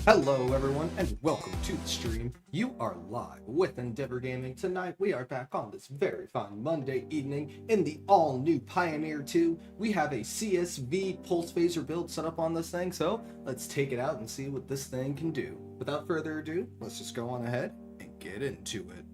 Hello everyone and welcome to the stream. You are live with Endeavor Gaming. Tonight we are back on this very fine Monday evening in the all-new Pioneer 2. We have a CSV pulse phaser build set up on this thing, so let's take it out and see what this thing can do. Without further ado, let's just go on ahead and get into it.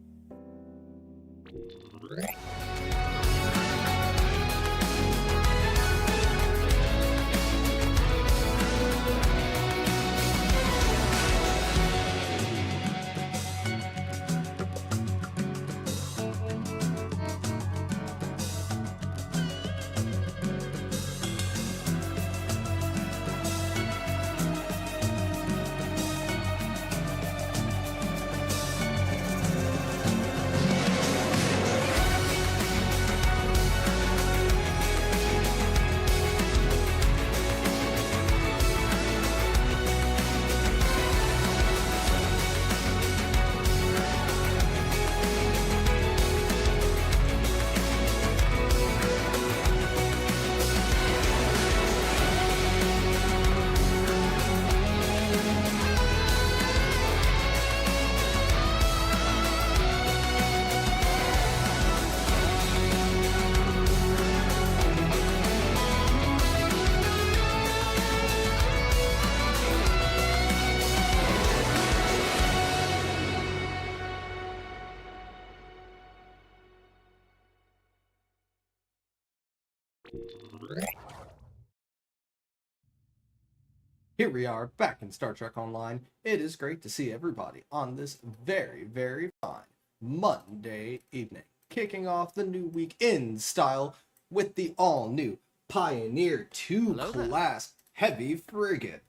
Here we are back in Star Trek Online. It is great to see everybody on this very fine Monday evening. Kicking off the new week in style with the all-new Pioneer 2 class heavy frigate.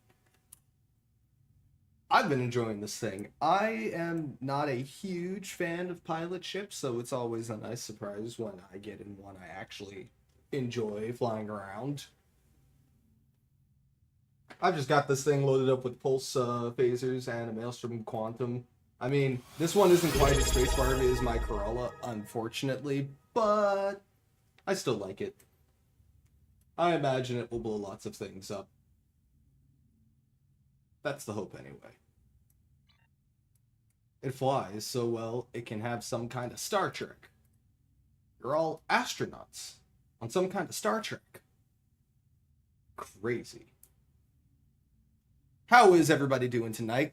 I've been enjoying this thing. I am not a huge fan of pilot ships, so it's always a nice surprise when I get in one I actually enjoy flying around. I've just got this thing loaded up with pulse phasers and a Maelstrom Quantum. I mean, this one isn't quite as space Barbie as my Corolla, unfortunately, but I still like it. I imagine it will blow lots of things up. That's the hope anyway. It flies so well it can have some kind of Star Trek. You're all astronauts on some kind of Star Trek. Crazy. How is everybody doing tonight?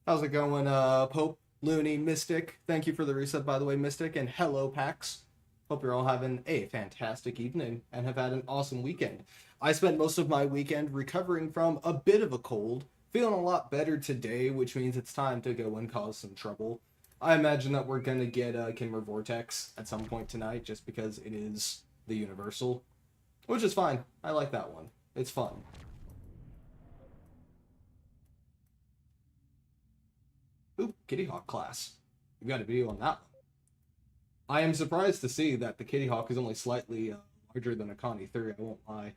How's it going, Pope, Looney, Mystic? Thank you for the reset, by the way, Mystic, and hello, Pax. Hope you're all having a fantastic evening and have had an awesome weekend. I spent most of my weekend recovering from a bit of a cold, feeling a lot better today, which means it's time to go and cause some trouble. I imagine that we're going to get Kimmer Vortex at some point tonight, just because it is the Universal, which is fine. I like that one. It's fun. Ooh, Kitty Hawk class. We got a video on that one. I am surprised to see that the Kitty Hawk is only slightly larger than a Connie 3, I won't lie.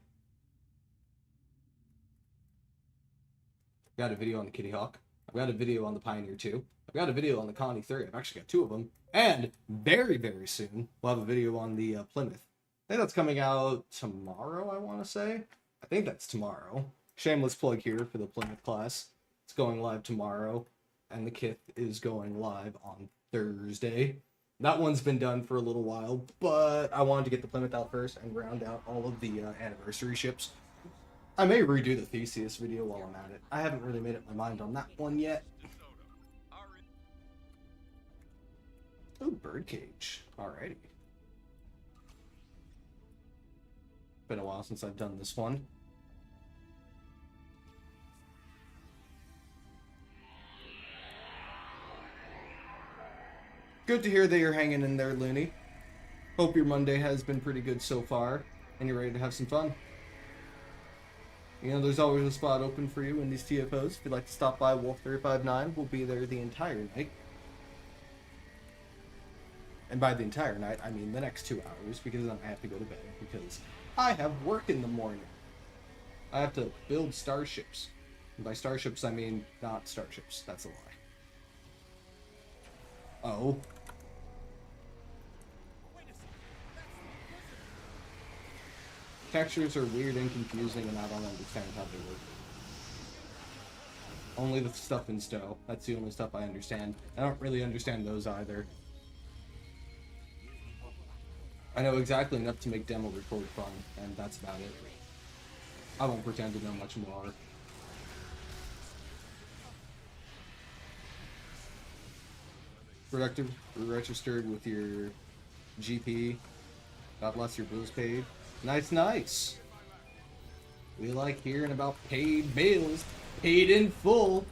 I've got a video on the Kitty Hawk. I've got a video on the Pioneer 2. I've got a video on the Connie 3. I've actually got 2 of them. And very soon, we'll have a video on the Plymouth. I think that's coming out tomorrow, I want to say. I think that's tomorrow. Shameless plug here for the Plymouth class. It's going live tomorrow. And the Kith is going live on Thursday. That one's been done for a little while, but I wanted to get the Plymouth out first and round out all of the anniversary ships. I may redo the Theseus video while I'm at it. I haven't really made up my mind on that one yet. Ooh, Birdcage. Alrighty. Been a while since I've done this one. Good to hear that you're hanging in there, Looney. Hope your Monday has been pretty good so far, and you're ready to have some fun. You know, there's always a spot open for you in these TFOs. If you'd like to stop by Wolf359, we'll be there the entire night. And by the entire night, I mean the next 2 hours, because then I have to go to bed, because I have work in the morning. I have to build starships. And by starships, I mean not starships. That's a lie. Oh. Textures are weird and confusing, and I don't understand how they work. Only the stuff in STO. That's the only stuff I understand. I don't really understand those either. I know exactly enough to make demo record fun, and that's about it. I won't pretend to know much more. Productive, registered with your GP. God bless, your bills paid. Nice, nice. We like hearing about paid bills. Paid in full.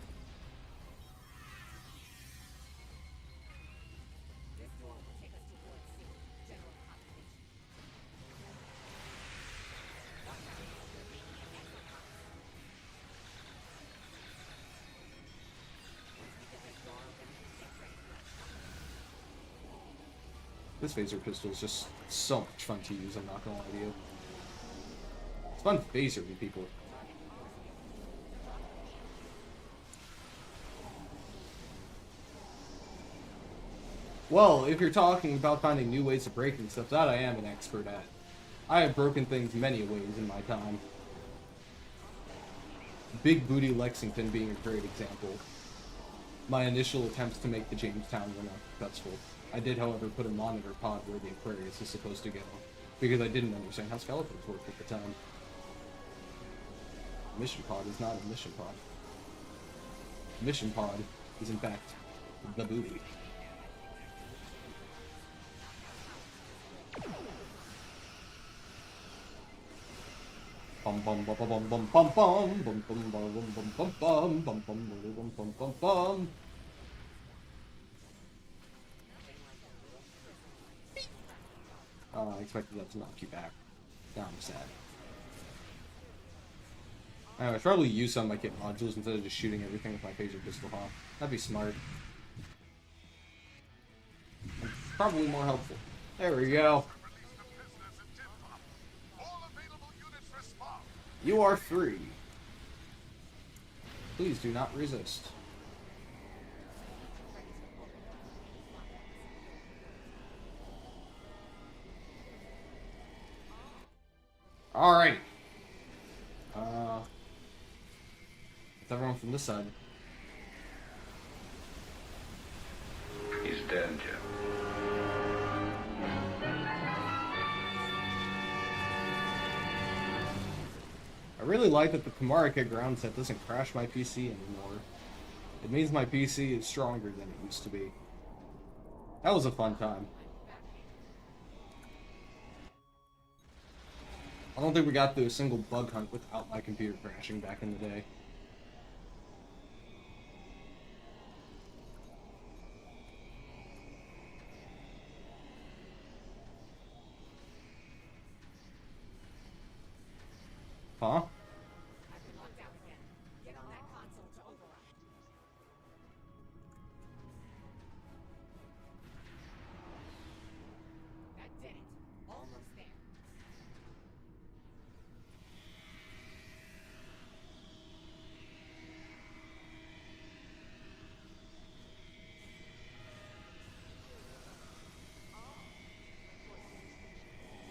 This phaser pistol is just so much fun to use, I'm not gonna lie to you. It's fun phasering people. Well, if you're talking about finding new ways of breaking stuff, that I am an expert at. I have broken things many ways in my time. Big Booty Lexington being a great example. My initial attempts to make the Jamestown were not successful. I did, however, put a monitor pod where the Aquarius is supposed to go, because I didn't understand how skeletons worked at the time. Mission pod is not a mission pod. Mission pod is, in fact, the booty. Bum bum bum bum bum bum bum bum bum bum bum bum bum bum bum bum bum bum. I expected that to knock you back. Now I'm sad. I should probably use some of my kit modules instead of just shooting everything with my phaser pistol, huh? That'd be smart. Probably more helpful. There we go. You are free. Please do not resist. Alright. It's everyone from this side. He's dead, Jim. I really like that the Kamarika ground set doesn't crash my PC anymore. It means my PC is stronger than it used to be. That was a fun time. I don't think we got through a single bug hunt without my computer crashing back in the day. Huh?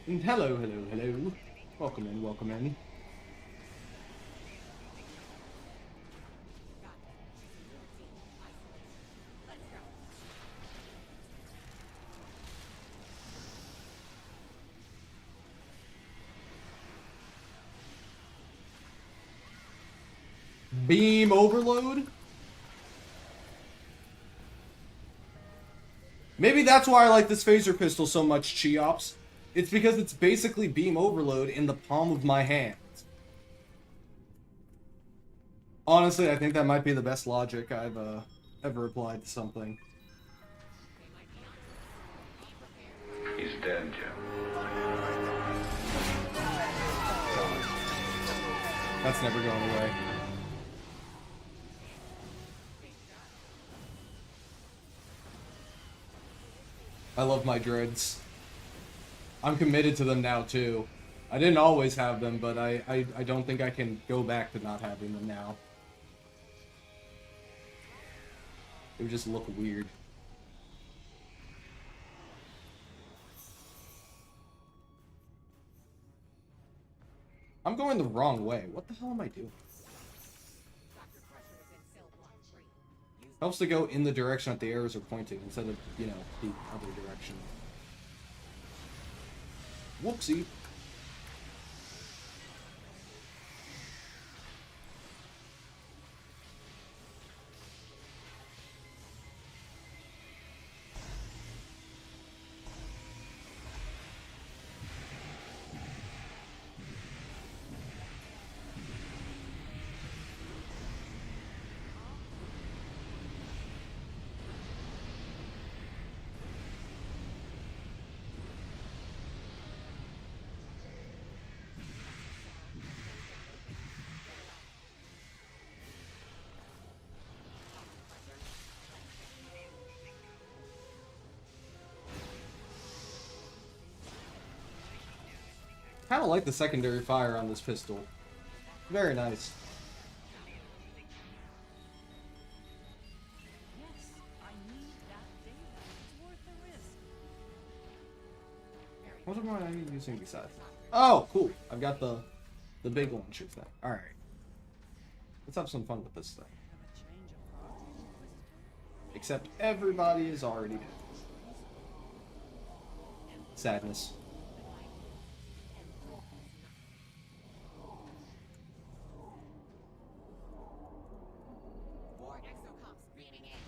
And hello, hello, hello. Welcome in, welcome in. Beam overload? Maybe that's why I like this phaser pistol so much, Cheops. It's because it's basically beam overload in the palm of my hand. Honestly, I think that might be the best logic I've ever applied to something. He's dead, Jim. God. That's never going away. I love my dreads. I'm committed to them now, too. I didn't always have them, but I don't think I can go back to not having them now. It would just look weird. I'm going the wrong way. What the hell am I doing? Helps to go in the direction that the arrows are pointing instead of, you know, the other direction. Whoopsie. Kind of like the secondary fire on this pistol. Very nice. Yes, I need that data. It's worth the risk. What am I using besides? Oh, cool. I've got the big launcher thing. All right. Let's have some fun with this thing. Have a change of heart, Inquisitor? Except everybody is already dead. Sadness. More exocomps beaming in.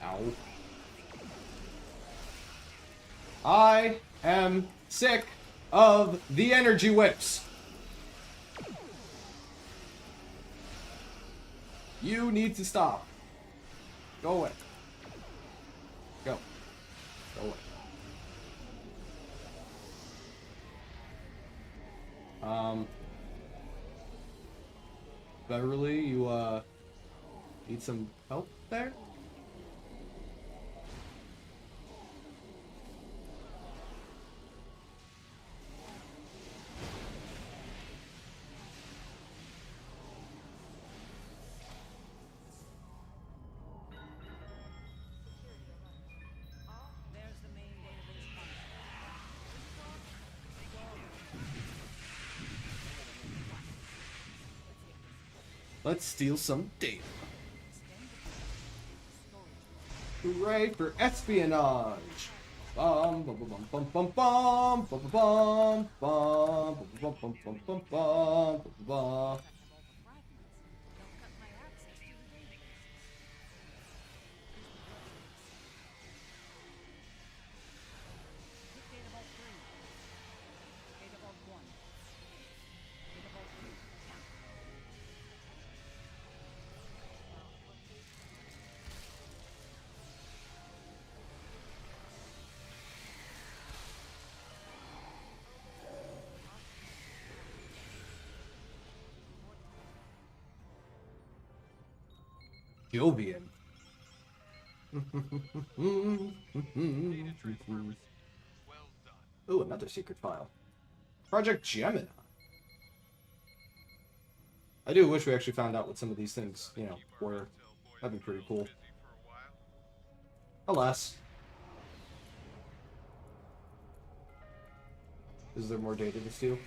Ow. I am sick of the energy whips. You need to stop. Go away. Go. Go away. Beverly, you, need some help there? There's the main database Let's steal some data. Hooray for espionage! Bum bum bum bum bum bum bum bum bum bum bum bum bum bum bum. They'll cut my access to the database. Hit data vault 3. Data vault 1. Data vault 2. Jovian. Ooh, another secret file. Project Gemini. I do wish we actually found out what some of these things, you know, were. That'd be pretty cool. Alas. Is there more data to steal?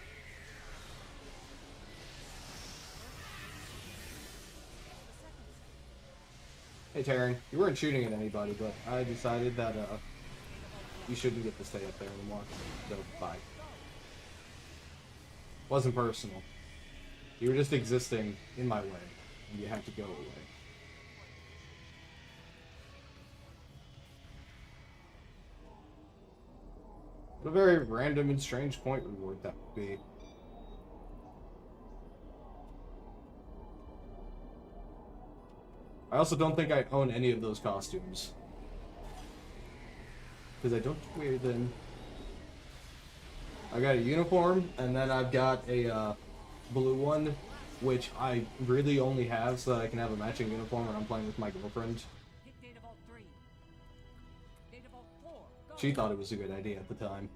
Hey Taryn, you weren't shooting at anybody, but I decided that you shouldn't get to stay up there anymore. So bye. Wasn't personal. You were just existing in my way, and you had to go away. What a very random and strange point reward that would be. I also don't think I own any of those costumes. Because I don't wear them. I got a uniform, and then I've got a blue one, which I really only have so that I can have a matching uniform when I'm playing with my girlfriend. Hit data vault 3. Data vault 4. Go. She thought it was a good idea at the time.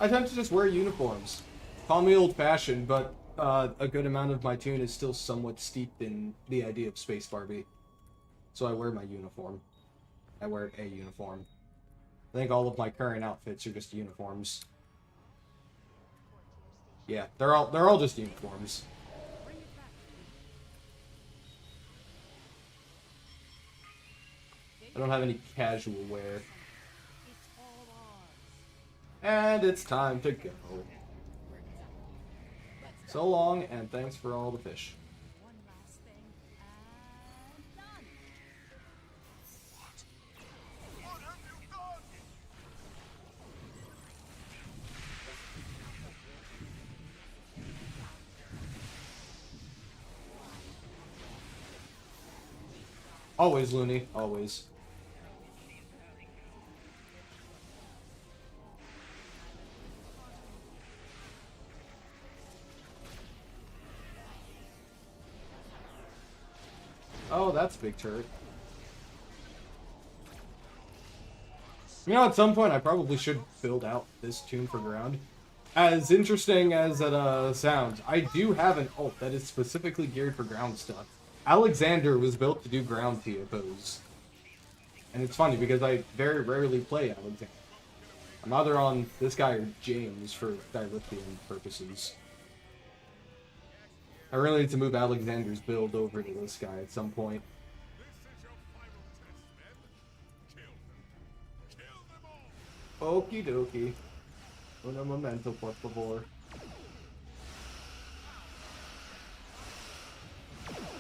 I tend to just wear uniforms. Call me old-fashioned, but a good amount of my tune is still somewhat steeped in the idea of Space Barbie. So I wear my uniform. I wear a uniform. I think all of my current outfits are just uniforms. Yeah, they're all just uniforms. Bring it back. I don't have any casual wear. It's all ours. And it's time to go. So long, and thanks for all the fish. One last thing, and done. Always, Looney. Always. Oh, that's a big turret. You know, at some point I probably should build out this tune for ground. As interesting as it sounds, I do have an ult that is specifically geared for ground stuff. Alexander was built to do ground TFOs. And it's funny because I very rarely play Alexander. I'm either on this guy or James for dilithium purposes. I really need to move Alexander's build over to this guy at some point. Okie dokie. Una momento, por favor.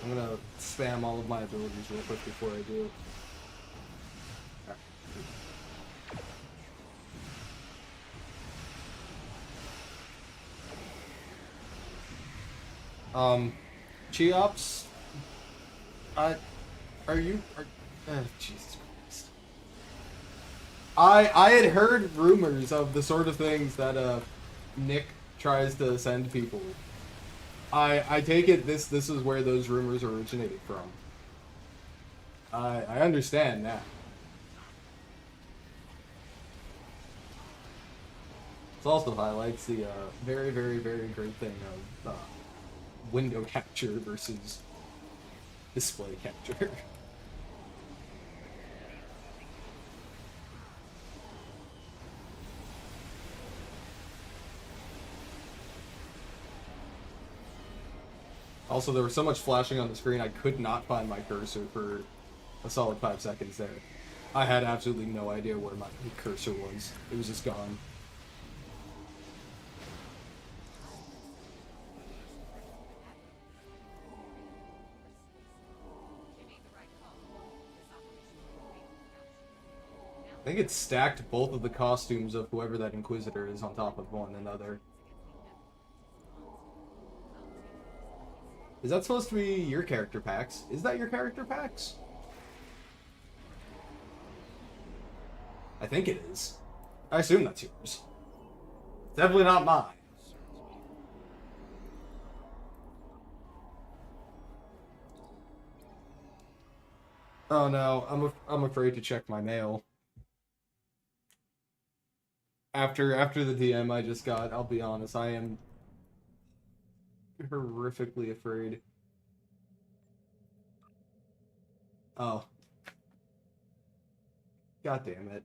I'm gonna spam all of my abilities real quick before I do. Cheops? Are Jesus Christ. I had heard rumors of the sort of things that, Nick tries to send people. I take it this is where those rumors originated from. I understand that. This also highlights the, very, very, very great thing of, window capture versus display capture. Also, there was so much flashing on the screen, I could not find my cursor for a solid 5 seconds there. I had absolutely no idea where my cursor was. It was just gone. I think it stacked both of the costumes of whoever that Inquisitor is on top of one another. Is that supposed to be your character packs? Is that your character packs? I think it is. I assume that's yours. Definitely not mine. Oh no, I'm afraid to check my mail. After the DM I just got, I'll be honest, I am horrifically afraid. Oh. God damn it.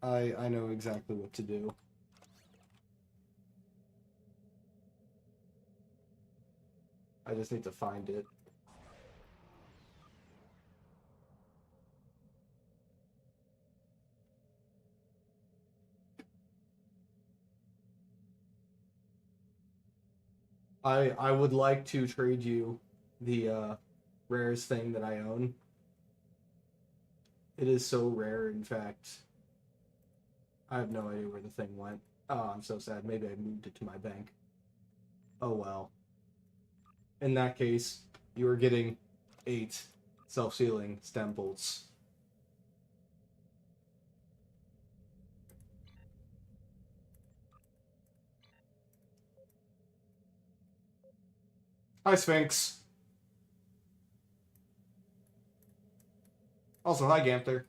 I know exactly what to do. I just need to find it. I would like to trade you the rarest thing that I own. It is so rare, in fact. I have no idea where the thing went. Oh, I'm so sad. Maybe I moved it to my bank. Oh well. In that case, you are getting 8 self-sealing stem bolts. Hi, Sphinx. Also, hi, Ganther.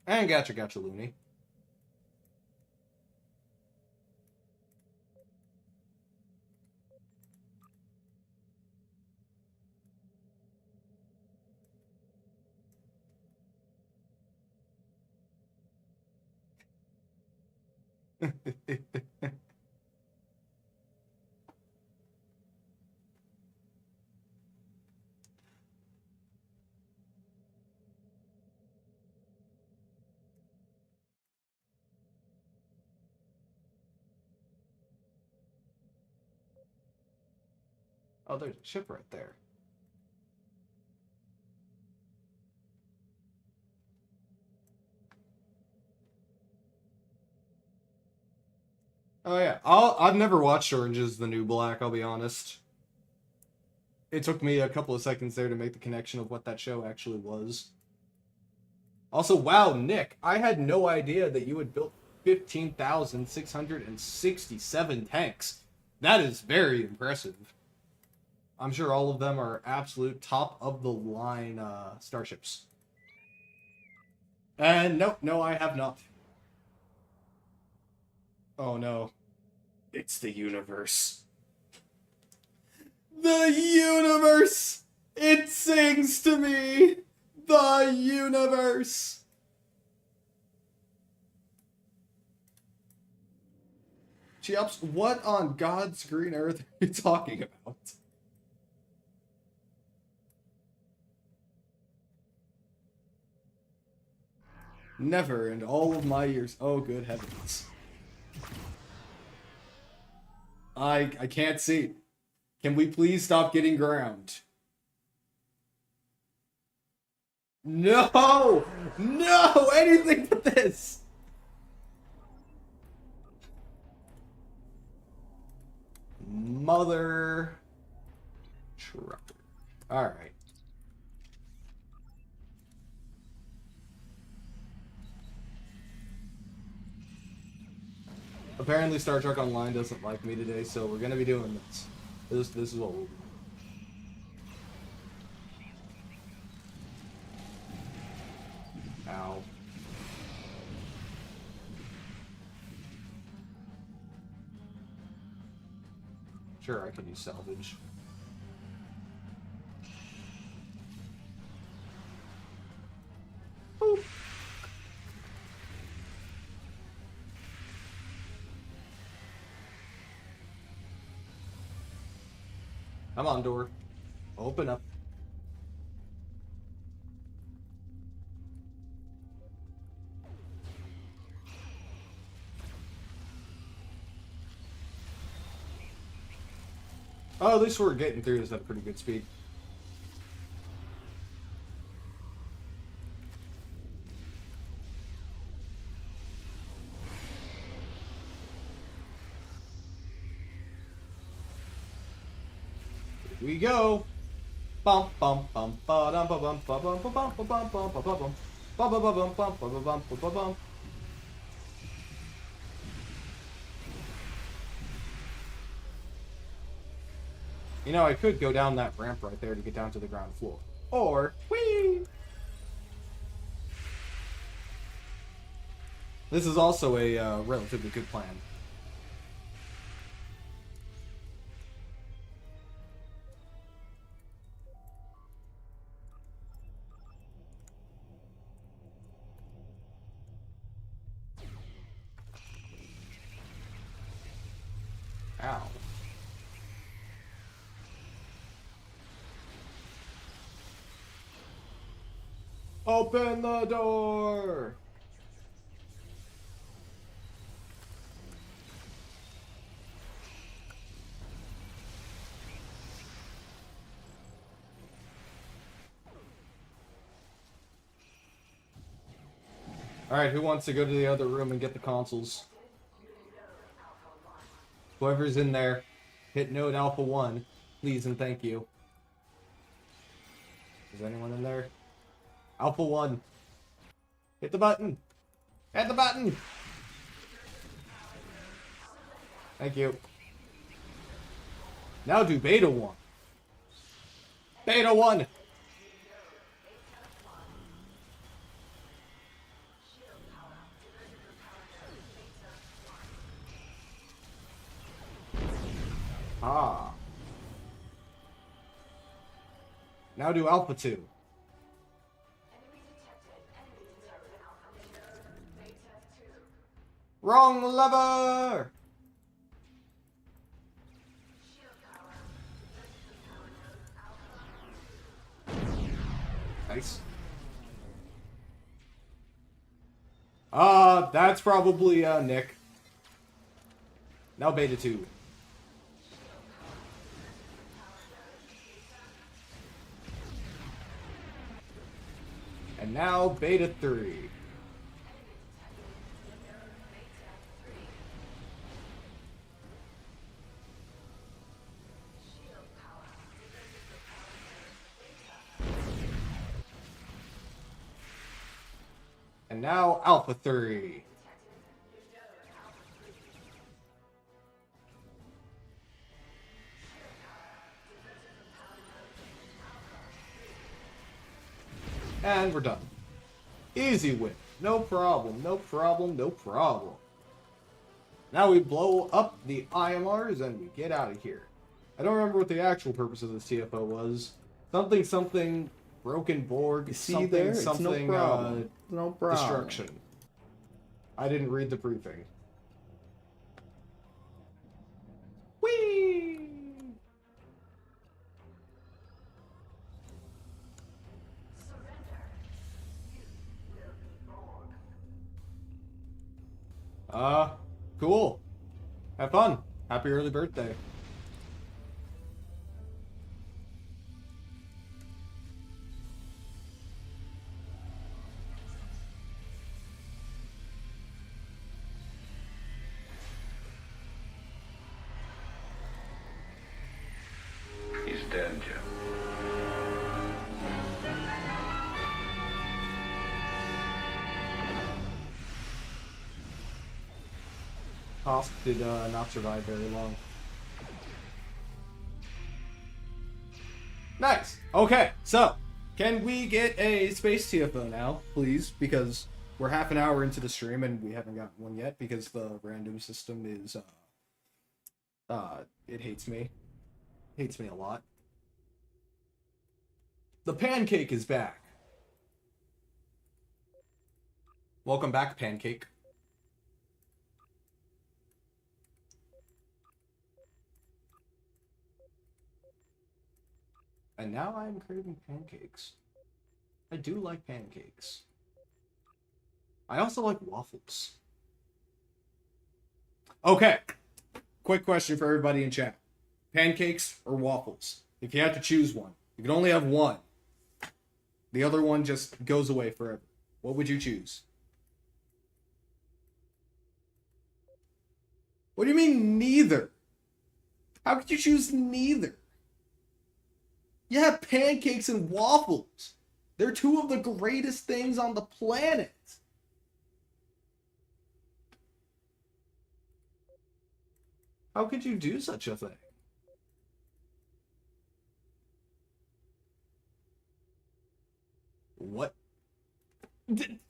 And gotcha, Looney. Oh, there's a ship right there. Oh yeah, I've never watched Orange is the New Black, I'll be honest. It took me a couple of seconds there to make the connection of what that show actually was. Also, wow, Nick, I had no idea that you had built 15,667 tanks. That is very impressive. I'm sure all of them are absolute top of the line starships. And no, I have not. Oh no. It's the universe. The universe! It sings to me! The universe! Cheops, what on God's green earth are you talking about? Never in all of my years. Oh, good heavens. I can't see. Can we please stop getting ground? No! No! Anything but this! Mother trucker. Alright. Apparently Star Trek Online doesn't like me today, so we're gonna be doing this. This is what we'll do. Ow. Sure, I can use salvage. Boop. Come on, door. Open up. Oh, at least we're getting through this at a pretty good speed. Here we go. Bum bum bum ba dum ba bum ba bum ba bum ba bum bum ba bum ba ba ba bum bum ba ba bum ba ba bum. You know, I could go down that ramp right there to get down to the ground floor. Or, whee! This is also a relatively good plan. Ow. Open the door! Alright, who wants to go to the other room and get the consoles? Whoever's in there, hit node Alpha 1, please and thank you. Is anyone in there? Alpha 1. Hit the button! Hit the button! Thank you. Now do Beta 1. Beta 1! Ah. Now do Alpha 2. Wrong lever! Nice. That's probably, Nick. Now Beta 2. And now Beta 3. And now Alpha 3. And we're done. Easy win. No problem, no problem, no problem. Now we blow up the IMRs and we get out of here. I don't remember what the actual purpose of this TFO was. Something broken Borg, something, there? It's something, no problem. No problem. destruction. I didn't read the briefing. Whee! Cool. Have fun. Happy early birthday. He's dead, Jim. Hosk did not survive very long. Nice. Okay, so can we get a space TFO now, please? Because we're half an hour into the stream and we haven't gotten one yet because the random system is it hates me. Hates me a lot. The pancake is back. Welcome back, pancake. And now I'm craving pancakes. I do like pancakes. I also like waffles. Okay. Quick question for everybody in chat. Pancakes or waffles? If you had to choose one, you can only have one. The other one just goes away forever. What would you choose? What do you mean neither? How could you choose neither? You have pancakes and waffles. They're two of the greatest things on the planet. How could you do such a thing? What?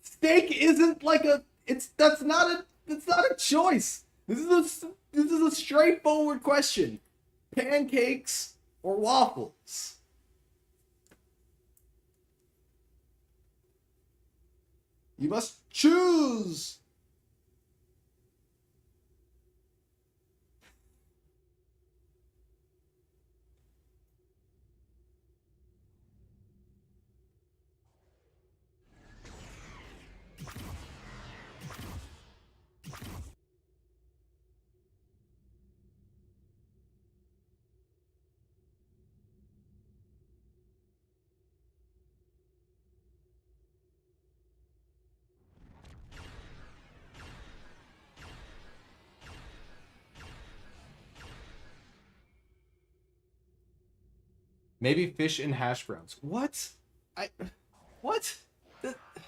Steak isn't like a. That's not a choice. This is a straightforward question. Pancakes or waffles? You must choose. Maybe fish and hash browns. What? What?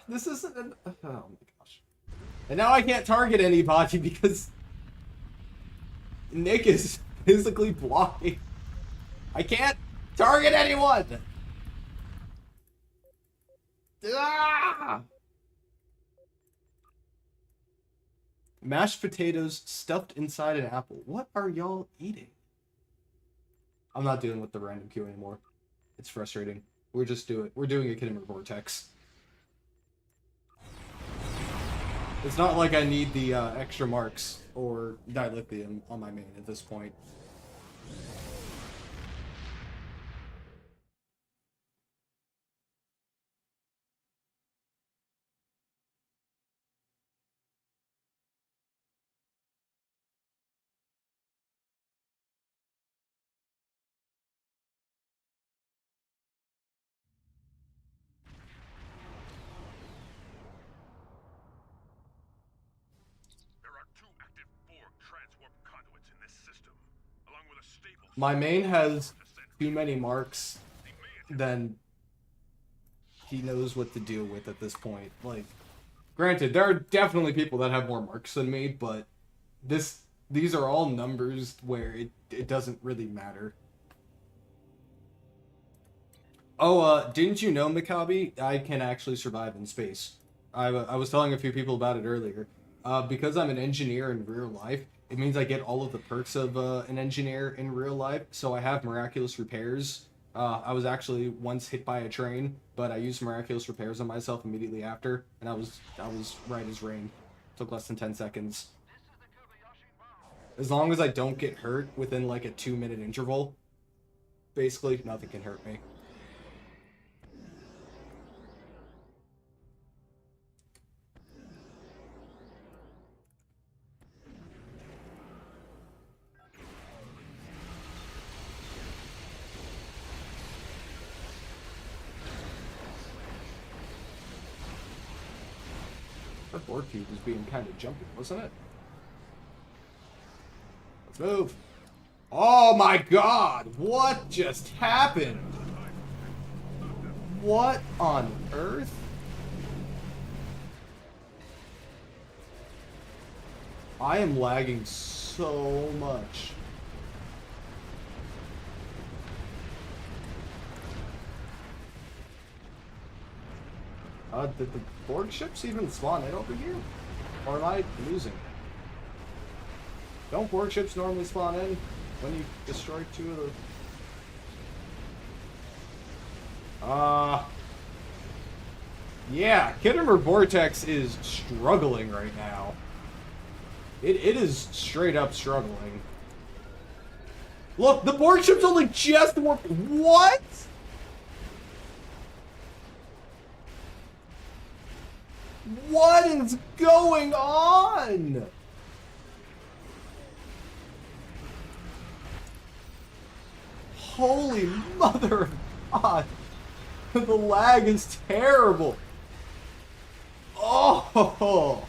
This isn't an... Oh my gosh. And now I can't target anybody because Nick is physically blocking. I can't target anyone! Ah! Mashed potatoes stuffed inside an apple. What are y'all eating? I'm not dealing with the random queue anymore. It's frustrating. We're doing a Kidder Vortex. It's not like I need the extra marks or dilithium on my main at this point. My main has too many marks than he knows what to deal with at this point. Like, granted, there are definitely people that have more marks than me, but these are all numbers where it doesn't really matter. Oh, didn't you know, Mikabi? I can actually survive in space. I was telling a few people about it earlier. Because I'm an engineer in real life, it means I get all of the perks of an engineer in real life. So I have miraculous repairs. I was actually once hit by a train, but I used miraculous repairs on myself immediately after, and I was right as rain. Took less than 10 seconds. As long as I don't get hurt within like a 2-minute interval, basically nothing can hurt me. Our board cube was being kind of jumpy, wasn't it? Let's move. Oh my god! What just happened? What on earth? I am lagging so much. Did the Borg ships even spawn in over here? Or am I losing? Don't Borg ships normally spawn in when you destroy 2 of the... Yeah, Kidder Vortex is struggling right now. It is straight up struggling. Look, the Borg ship's only just warped. What? What is going on? Holy mother of God. The lag is terrible. Oh.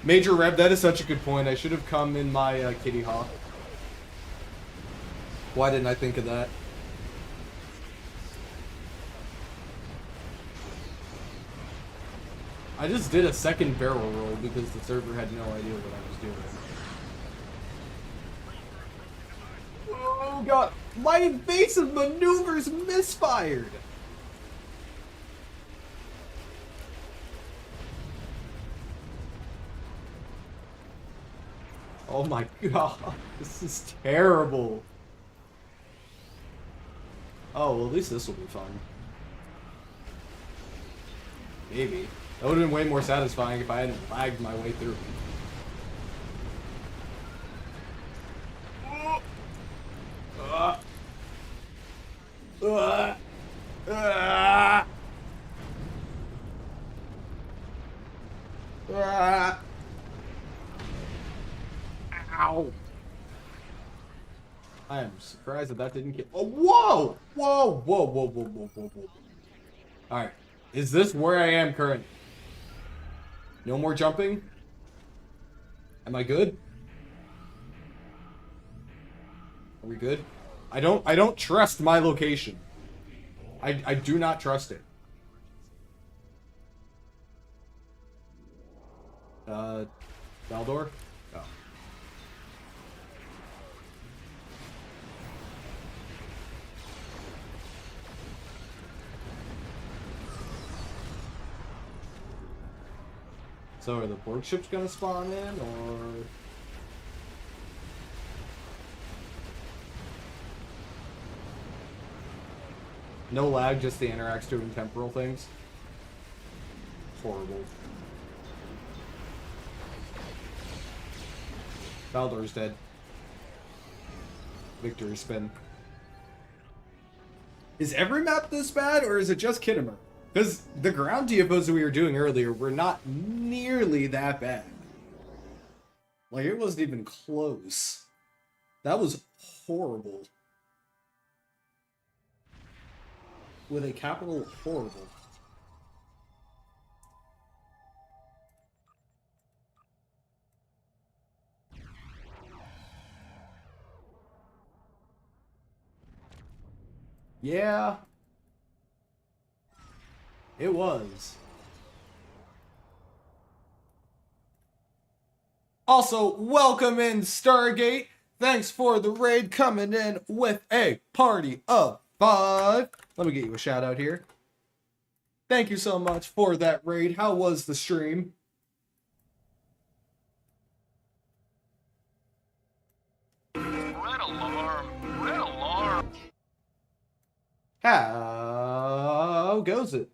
Major Reb, that is such a good point. I should have come in my Kitty Hawk. Why didn't I think of that? I just did a second barrel roll because the server had no idea what I was doing. Oh god, my invasive maneuvers misfired! Oh my god, this is terrible. Oh, well at least this will be fun. Maybe. That would have been way more satisfying if I hadn't lagged my way through. Ow! I am surprised that didn't kill. Oh, whoa! Whoa! Whoa! Whoa! Whoa! Whoa! Whoa! Whoa! All right, is this where I am currently? No more jumping? Am I good? Are we good? I don't trust my location. I do not trust it. Valdor? Oh. So are the port ships gonna spawn in, or... No lag, just the Interax doing temporal things. Horrible. Baldor's dead. Victory spin. Is every map this bad, or is it just Kittimer? Because the ground TFOs that we were doing earlier were not nearly that bad. Like, it wasn't even close. That was horrible. With a capital horrible. Yeah. It was. Also, welcome in, Stargate. Thanks for the raid coming in with a party of 5. Let me get you a shout out here. Thank you so much for that raid. How was the stream? Red alarm! Red alarm! How goes it?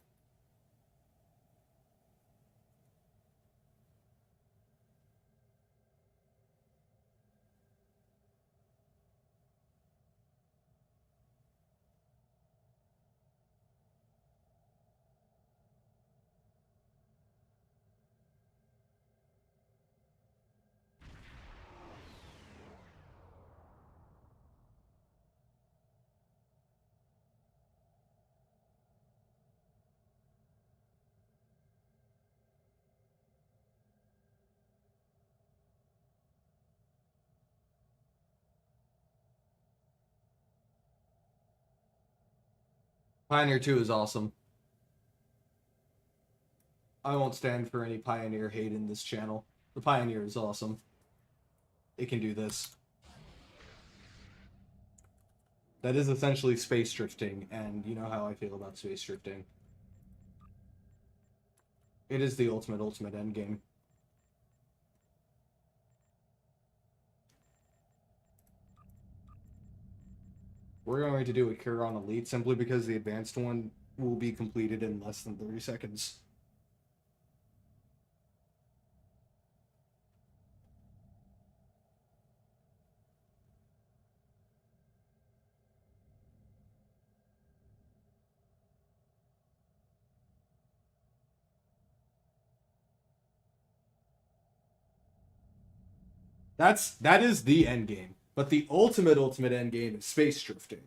Pioneer 2 is awesome. I won't stand for any Pioneer hate in this channel. The Pioneer is awesome. It can do this. That is essentially space drifting, and you know how I feel about space drifting. It is the ultimate endgame. We're going to do a Curon Elite simply because the advanced one will be completed in less than 30 seconds. That is the end game. But the ultimate end game is space drifting.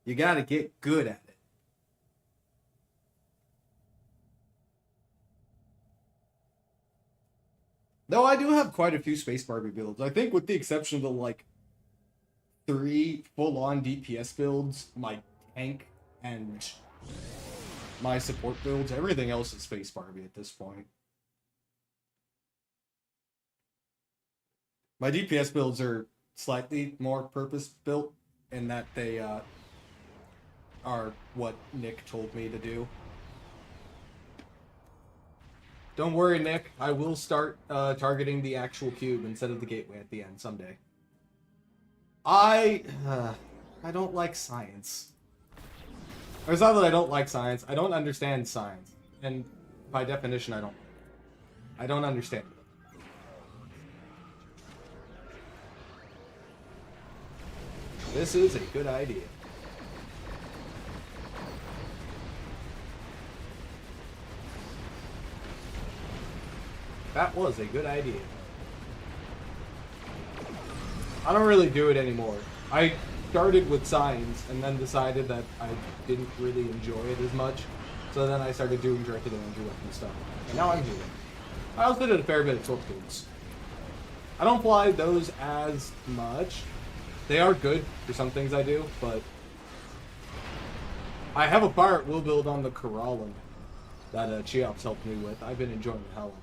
You gotta get good at it. Though I do have quite a few Space Barbie builds. I think with the exception of the, like, 3 full-on DPS builds, my tank, and my support builds, everything else is Space Barbie at this point. My DPS builds are slightly more purpose-built in that they are what Nick told me to do. Don't worry, Nick. I will start targeting the actual cube instead of the gateway at the end someday. I don't like science. Or it's not that I don't like science. I don't understand science, and by definition, I don't understand it. This is a good idea. That was a good idea. I don't really do it anymore. I started with science and then decided that I didn't really enjoy it as much. So then I started doing directed energy weapon stuff. And now I'm doing it. I also did a fair bit of torque builds. I don't fly those as much. They are good for some things I do, but I have a fire at will build on the Corallin that Cheops helped me with. I've been enjoying the hell out of it.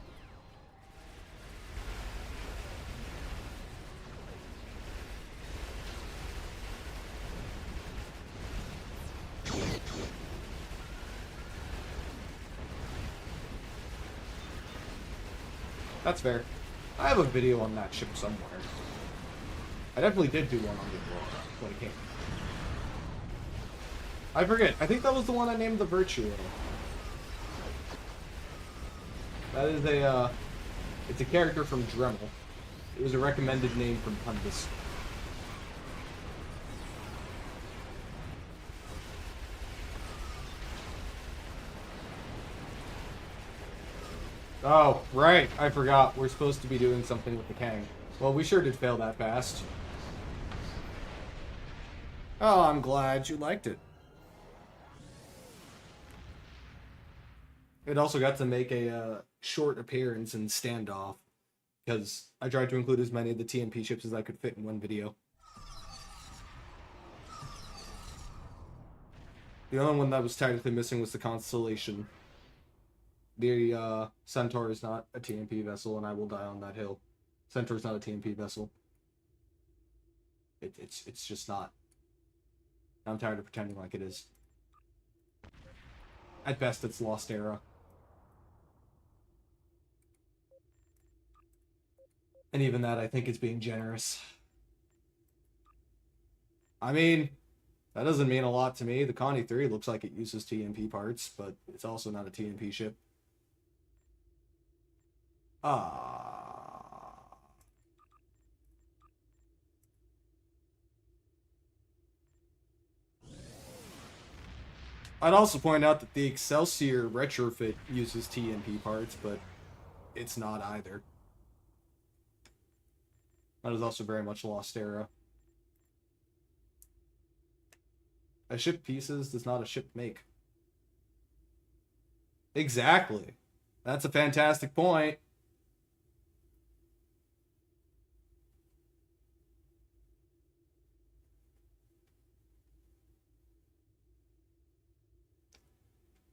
That's fair. I have a video on that ship somewhere. I definitely did do one on the Aurora when it came. I forget. I think that was the one I named the Virtue. That is a, it's a character from Dremel. It was a recommended name from Pundus. Oh, right. I forgot. We're supposed to be doing something with the Kang. Well, we sure did fail that fast. Oh, I'm glad you liked it. It also got to make a short appearance in Standoff, because I tried to include as many of the TMP ships as I could fit in one video. The only one that was technically missing was the Constellation. The Centaur is not a TMP vessel, and I will die on that hill. Centaur is not a TMP vessel. It's just not. I'm tired of pretending like it is. At best, it's Lost Era. And even that, I think, is being generous. I mean, that doesn't mean a lot to me. The Connie 3 looks like it uses TMP parts, but it's also not a TMP ship. I'd also point out that the Excelsior retrofit uses TMP parts, but it's not either. That is also very much Lost Era. A ship pieces does not a ship make. Exactly. That's a fantastic point.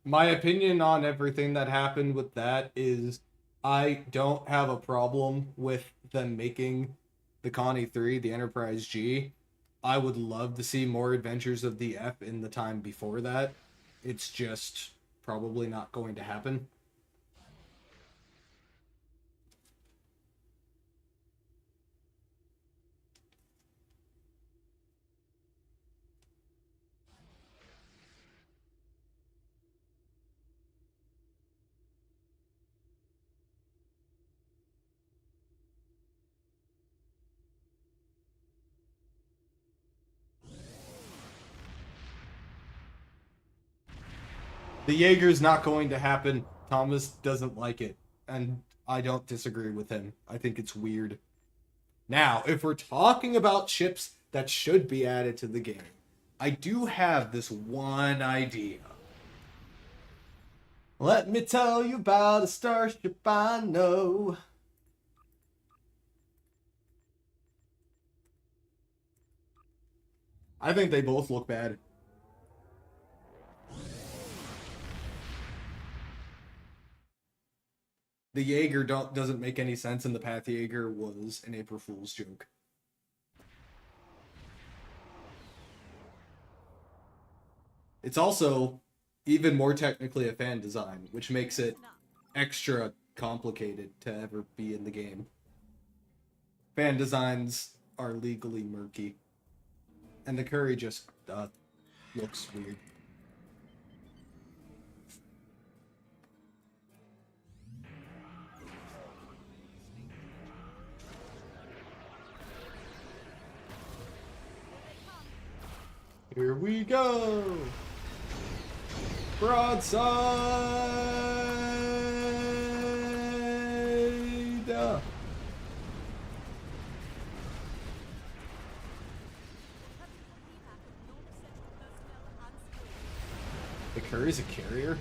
My opinion on everything that happened with that is I don't have a problem with them making the Connie 3, the Enterprise G. I would love to see more Adventures of the F in the time before that. It's just probably not going to happen. The Jaeger's not going to happen. Thomas doesn't like it, and I don't disagree with him. I think it's weird. Now, if we're talking about ships that should be added to the game, I do have this one idea. Let me tell you about a starship I know. I think they both look bad. The Jaeger doesn't make any sense, and the Path Jaeger was an April Fool's joke. It's also even more technically a fan design, which makes it extra complicated to ever be in the game. Fan designs are legally murky, and the Curry just looks weird. Here we go! Broadside! The Curry's a carrier?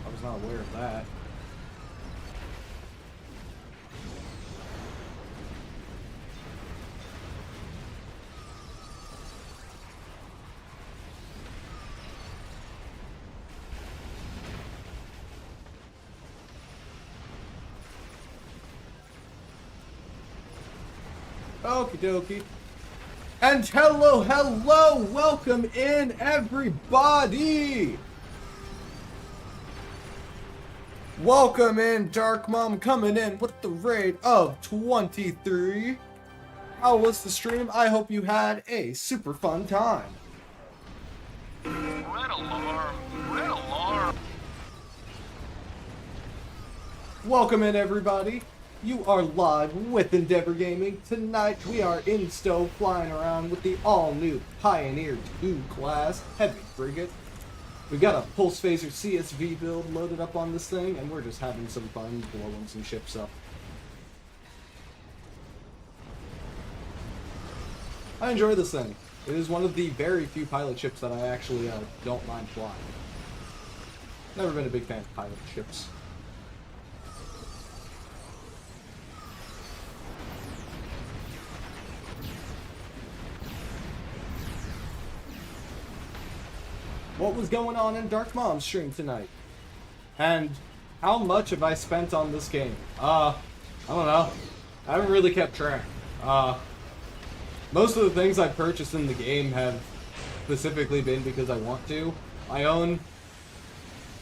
I was not aware of that. Okie dokie. And hello, welcome in everybody! Welcome in, Dark Mom, coming in with the raid of 23. How was the stream? I hope you had a super fun time. Red alarm. Red alarm. Welcome in, everybody. You are live with Endeavor Gaming. Tonight we are in STO flying around with the all-new Pioneer 2 class heavy frigate. We got a Pulse Phaser CSV build loaded up on this thing, and we're just having some fun blowing some ships up. I enjoy this thing. It is one of the very few pilot ships that I actually don't mind flying. Never been a big fan of pilot ships. What was going on in Dark Mom's stream tonight? And how much have I spent on this game? I don't know. I haven't really kept track. Most of the things I purchased in the game have specifically been because I want to. I own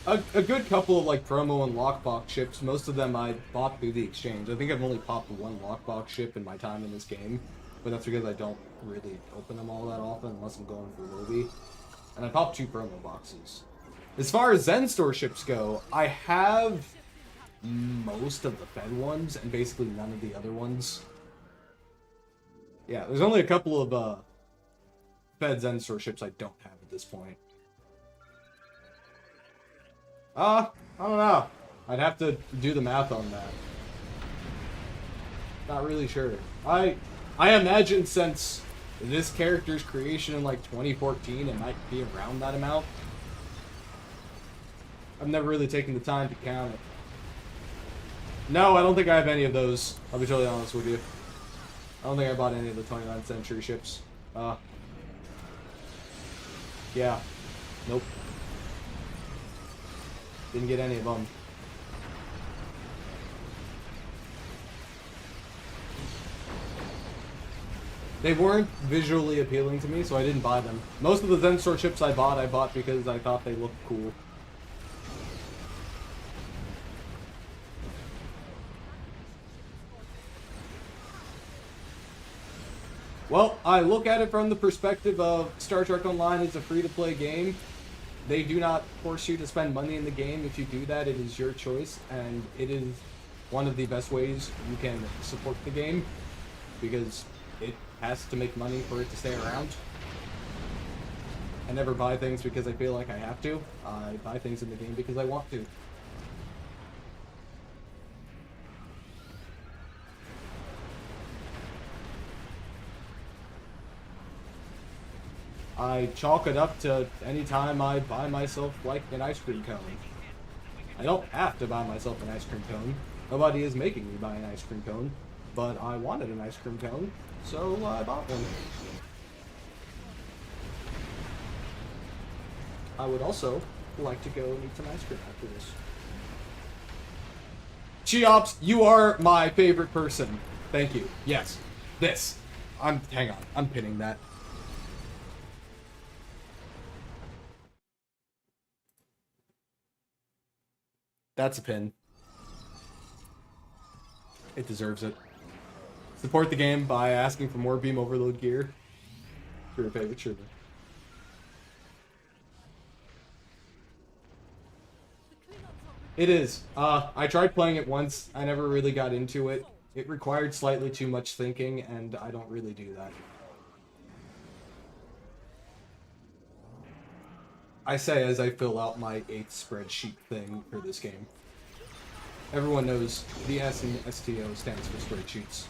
a good couple of like promo and lockbox ships. Most of them I bought through the exchange. I think I've only popped one lockbox ship in my time in this game, but that's because I don't really open them all that often unless I'm going for Lobby. And I popped 2 promo boxes. As far as Zen Store ships go, I have most of the Fed ones and basically none of the other ones. Yeah, there's only a couple of Fed Zen Store ships I don't have at this point. I don't know. I'd have to do the math on that. Not really sure. I imagine since this character's creation in like 2014, it might be around that amount. I've never really taken the time to count it. No, I don't think I have any of those. I'll be totally honest with you. I don't think I bought any of the 29th century ships. Yeah. Nope. Didn't get any of them. They weren't visually appealing to me, so I didn't buy them. Most of the Zen Store ships I bought because I thought they looked cool. Well, I look at it from the perspective of Star Trek Online is a free-to-play game. They do not force you to spend money in the game. If you do that, it is your choice, and it is one of the best ways you can support the game, because it has to make money for it to stay around. I never buy things because I feel like I have to. I buy things in the game because I want to. I chalk it up to any time I buy myself like an ice cream cone. I don't have to buy myself an ice cream cone. Nobody is making me buy an ice cream cone, but I wanted an ice cream cone, so I bought one. I would also like to go and eat some ice cream after this. Cheops, you are my favorite person. Thank you. Yes. This. Hang on. I'm pinning that. That's a pin. It deserves it. Support the game by asking for more beam overload gear. For your favorite shooter. It is. I tried playing it once. I never really got into it. It required slightly too much thinking, and I don't really do that. I say as I fill out my 8th spreadsheet thing for this game. Everyone knows the S in STO stands for spreadsheets.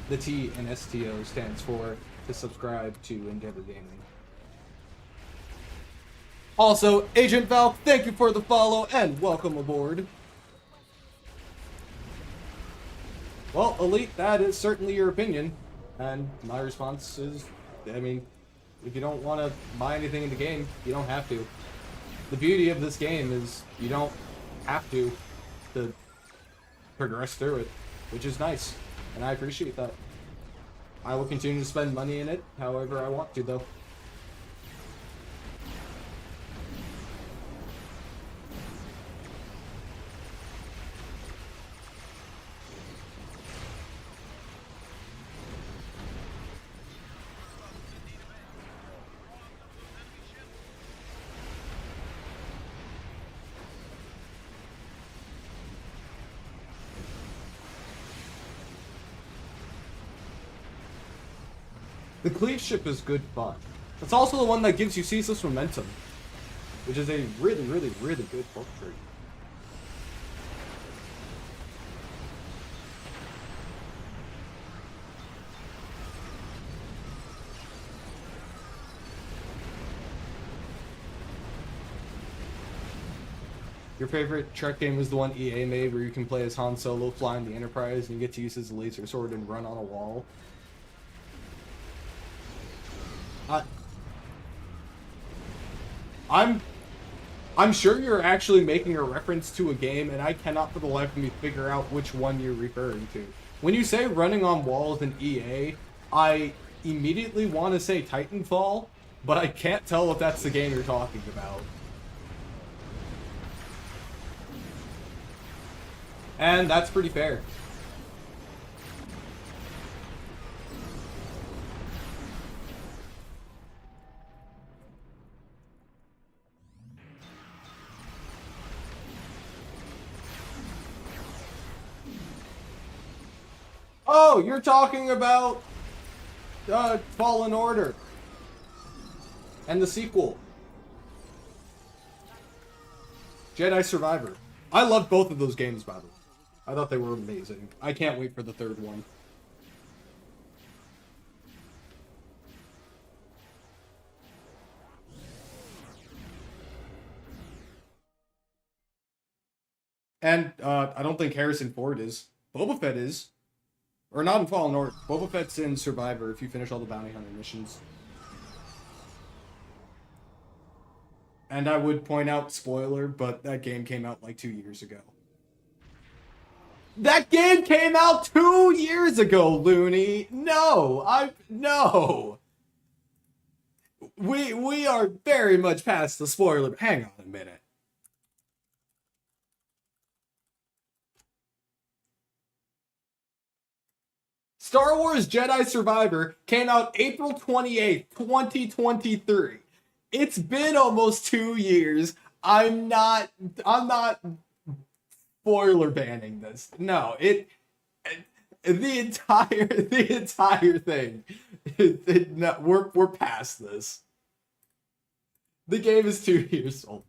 The T in STO stands for to subscribe to Endeavor Gaming. Also, Agent Valk, thank you for the follow and welcome aboard. Well, Elite, that is certainly your opinion. And my response is, I mean, if you don't want to buy anything in the game, you don't have to. The beauty of this game is you don't have to progress through it, which is nice, and I appreciate that. I will continue to spend money in it however I want to, though. The cleave ship is good fun. It's also the one that gives you ceaseless momentum, which is a really, really, really good perk trait. Your favorite Trek game was the one EA made where you can play as Han Solo flying the Enterprise and you get to use his laser sword and run on a wall. I'm sure you're actually making a reference to a game, and I cannot for the life of me figure out which one you're referring to. When you say running on walls in EA, I immediately want to say Titanfall, but I can't tell if that's the game you're talking about. And that's pretty fair. Oh, you're talking about Fallen Order and the sequel, Jedi Survivor. I loved both of those games, by the way. I thought they were amazing. I can't wait for the third one. And I don't think Harrison Ford is. Boba Fett is. Or not in Fallen Order. Boba Fett's in Survivor if you finish all the bounty hunter missions. And I would point out, spoiler, but that game came out like 2 years ago. That game came out 2 years ago, Looney! No! No! We are very much past the spoiler. Hang on a minute. Star Wars Jedi Survivor came out April 28th, 2023. It's been almost 2 years. I'm not spoiler banning this. No, the entire thing. No, we're past this. The game is 2 years old.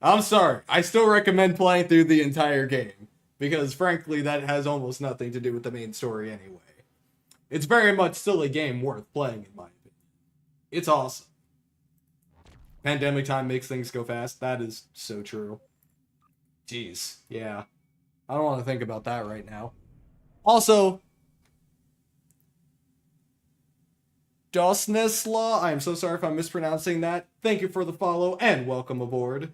I'm sorry. I still recommend playing through the entire game. Because, frankly, that has almost nothing to do with the main story anyway. It's very much still a game worth playing, in my opinion. It's awesome. Pandemic time makes things go fast. That is so true. Jeez, yeah. I don't want to think about that right now. Also, Dosnesla, I'm so sorry if I'm mispronouncing that. Thank you for the follow, and welcome aboard.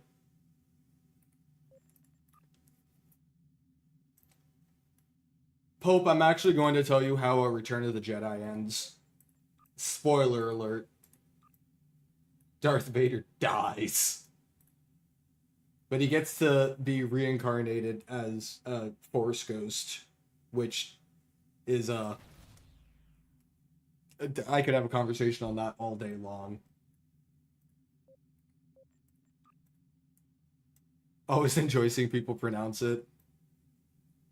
Pope, I'm actually going to tell you how a Return of the Jedi ends. Spoiler alert. Darth Vader dies. But he gets to be reincarnated as a Force Ghost, which is, I could have a conversation on that all day long. Always enjoy seeing people pronounce it.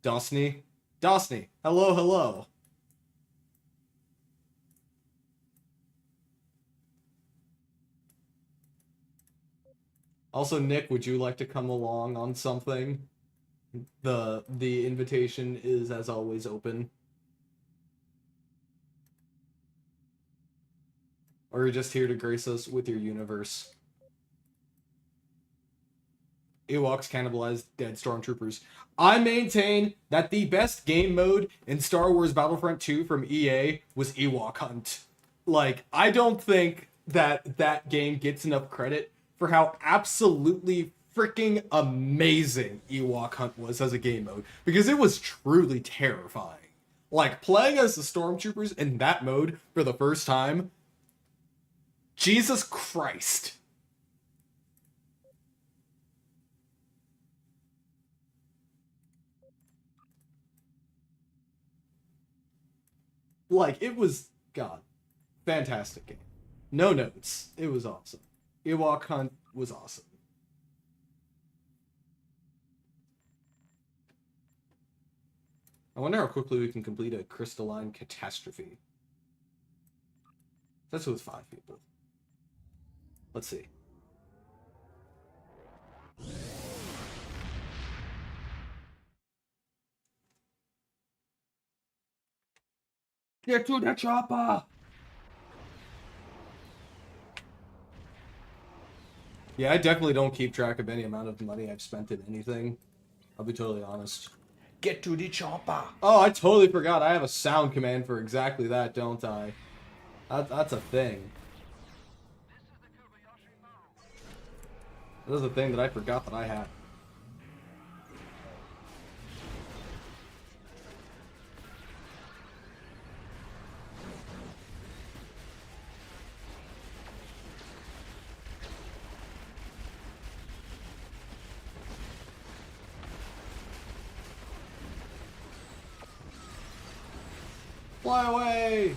Dosny? Dosny, hello, hello. Also, Nick, would you like to come along on something? The invitation is, as always, open. Or you're just here to grace us with your universe. Ewoks cannibalize dead stormtroopers. I maintain that the best game mode in Star Wars Battlefront 2 from EA was Ewok Hunt. Like, I don't think that that game gets enough credit for how absolutely freaking amazing Ewok Hunt was as a game mode. Because it was truly terrifying. Like, playing as the stormtroopers in that mode for the first time, Jesus Christ. Like, it was, God, fantastic game. No notes. It was awesome. Ewok Hunt was awesome. I wonder how quickly we can complete a crystalline catastrophe. That's with 5 people. Let's see. Get to the chopper! Yeah, I definitely don't keep track of any amount of money I've spent in anything. I'll be totally honest. Get to the chopper! Oh, I totally forgot. I have a sound command for exactly that, don't I? That's a thing. That is a thing that I forgot that I had. Fly away!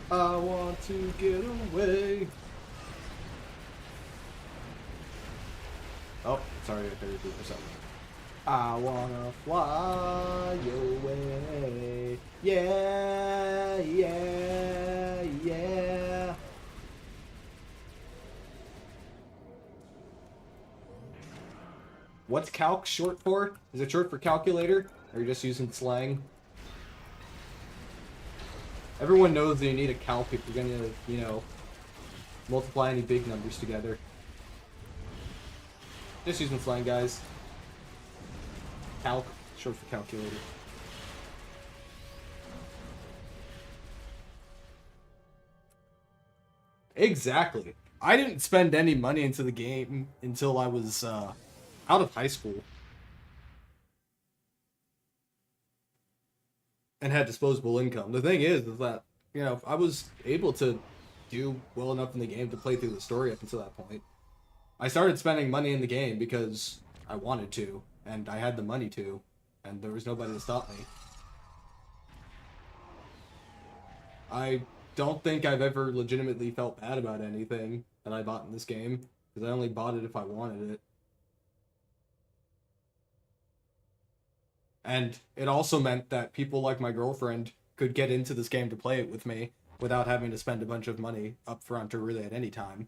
I want to get away. Oh, sorry, I figured it for something. I wanna fly away. Yeah, yeah, yeah. What's calc short for? Is it short for calculator? Or are you just using slang? Everyone knows that you need a calc if you're gonna, you know, multiply any big numbers together. Just using slang, guys. Calc, short for calculator. Exactly. I didn't spend any money into the game until I was out of high school. And had disposable income. The thing is that, you know, I was able to do well enough in the game to play through the story up until that point. I started spending money in the game because I wanted to, and I had the money to, and there was nobody to stop me. I don't think I've ever legitimately felt bad about anything that I bought in this game, because I only bought it if I wanted it. And it also meant that people like my girlfriend could get into this game to play it with me without having to spend a bunch of money up front or really at any time.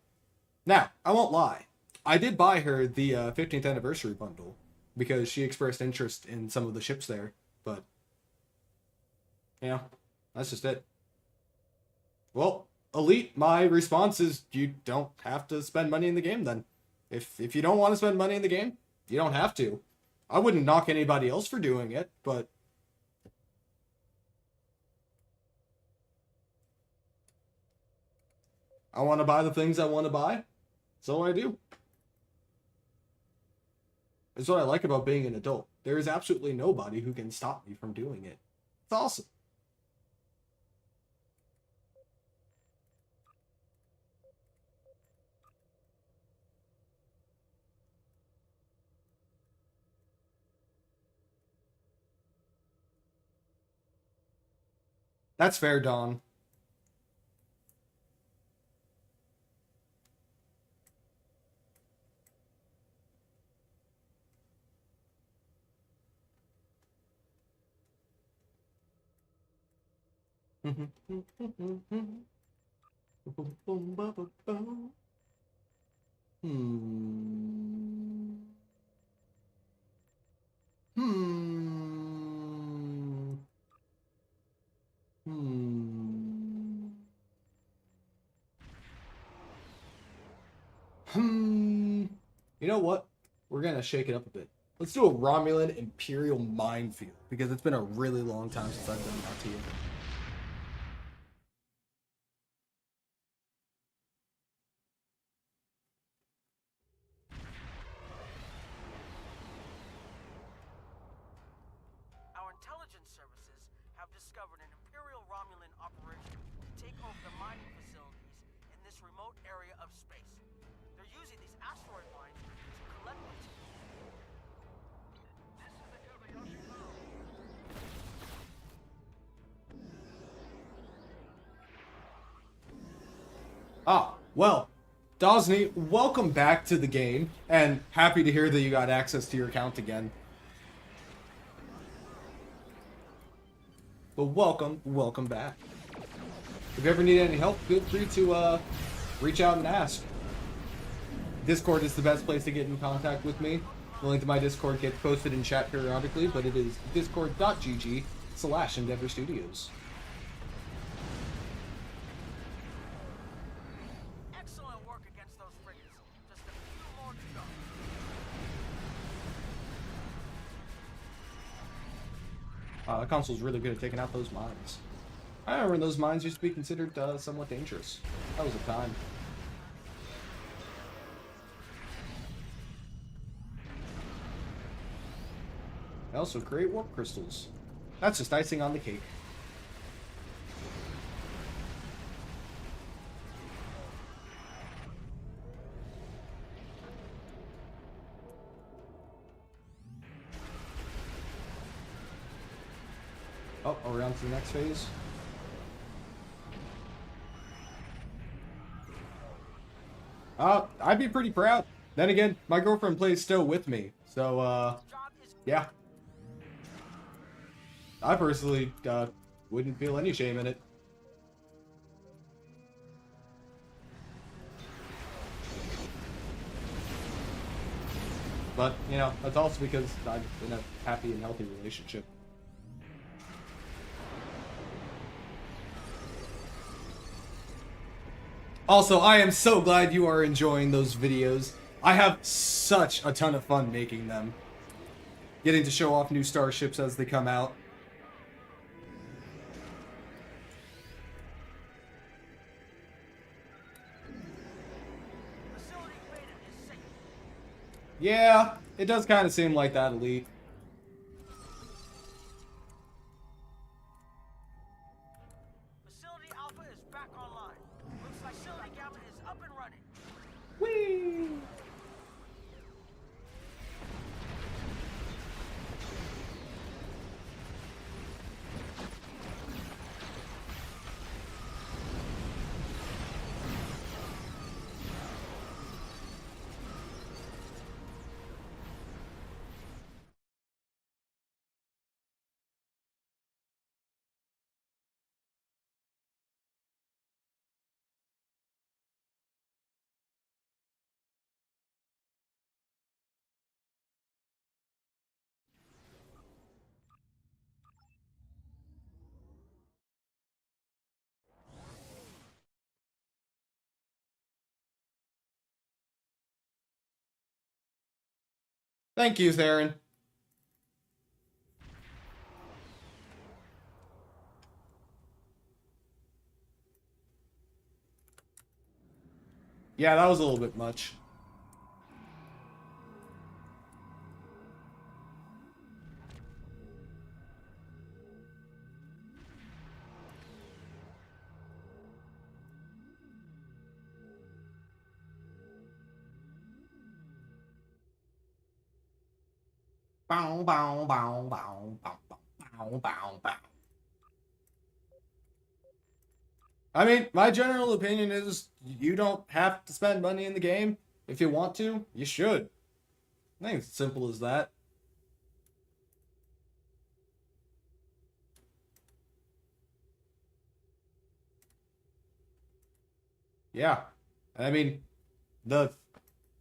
Now, I won't lie. I did buy her the 15th anniversary bundle because she expressed interest in some of the ships there, but, you know, that's just it. Well, Elite, my response is you don't have to spend money in the game then. If you don't want to spend money in the game, you don't have to. I wouldn't knock anybody else for doing it, but I want to buy the things I want to buy, so I do. It's what I like about being an adult. There is absolutely nobody who can stop me from doing it. It's awesome. That's fair, Dawn. Hmm. Hmm. Hmm. Hmm. You know what? We're gonna shake it up a bit. Let's do a Romulan Imperial minefield because it's been a really long time since I've done that to you. Our intelligence services have discovered an Imperial Romulan operation to take over the mining facilities in this remote area of space. They're using these asteroid mines to collect material. Ah, Well, Dosney, welcome back to the game, and happy to hear that you got access to your account again. But welcome back. If you ever need any help, feel free to reach out and ask. Discord is the best place to get in contact with me. The link to my Discord gets posted in chat periodically, but it is discord.gg/Endeavor Studios. Excellent work against those frigates. Just a few more to go. The console's really good at taking out those mines. I remember when those mines used to be considered somewhat dangerous. That was a time. I also create warp crystals. That's just icing on the cake. Oh, are we on to the next phase? I'd be pretty proud. Then again, my girlfriend plays STO with me, so, yeah. I personally, wouldn't feel any shame in it. But, you know, that's also because I'm in a happy and healthy relationship. Also, I am so glad you are enjoying those videos. I have such a ton of fun making them. Getting to show off new starships as they come out. Facility beta is safe. Yeah, it does kind of seem like that, Elite. Facility Alpha is back online. Looks like Facility Gamma is up and running. Whee! Thank you, Theron. Yeah, that was a little bit much. Bow, bow, bow, bow, bow, bow, bow, bow. I mean, my general opinion is you don't have to spend money in the game. If you want to, you should. I think it's as simple as that. Yeah. I mean,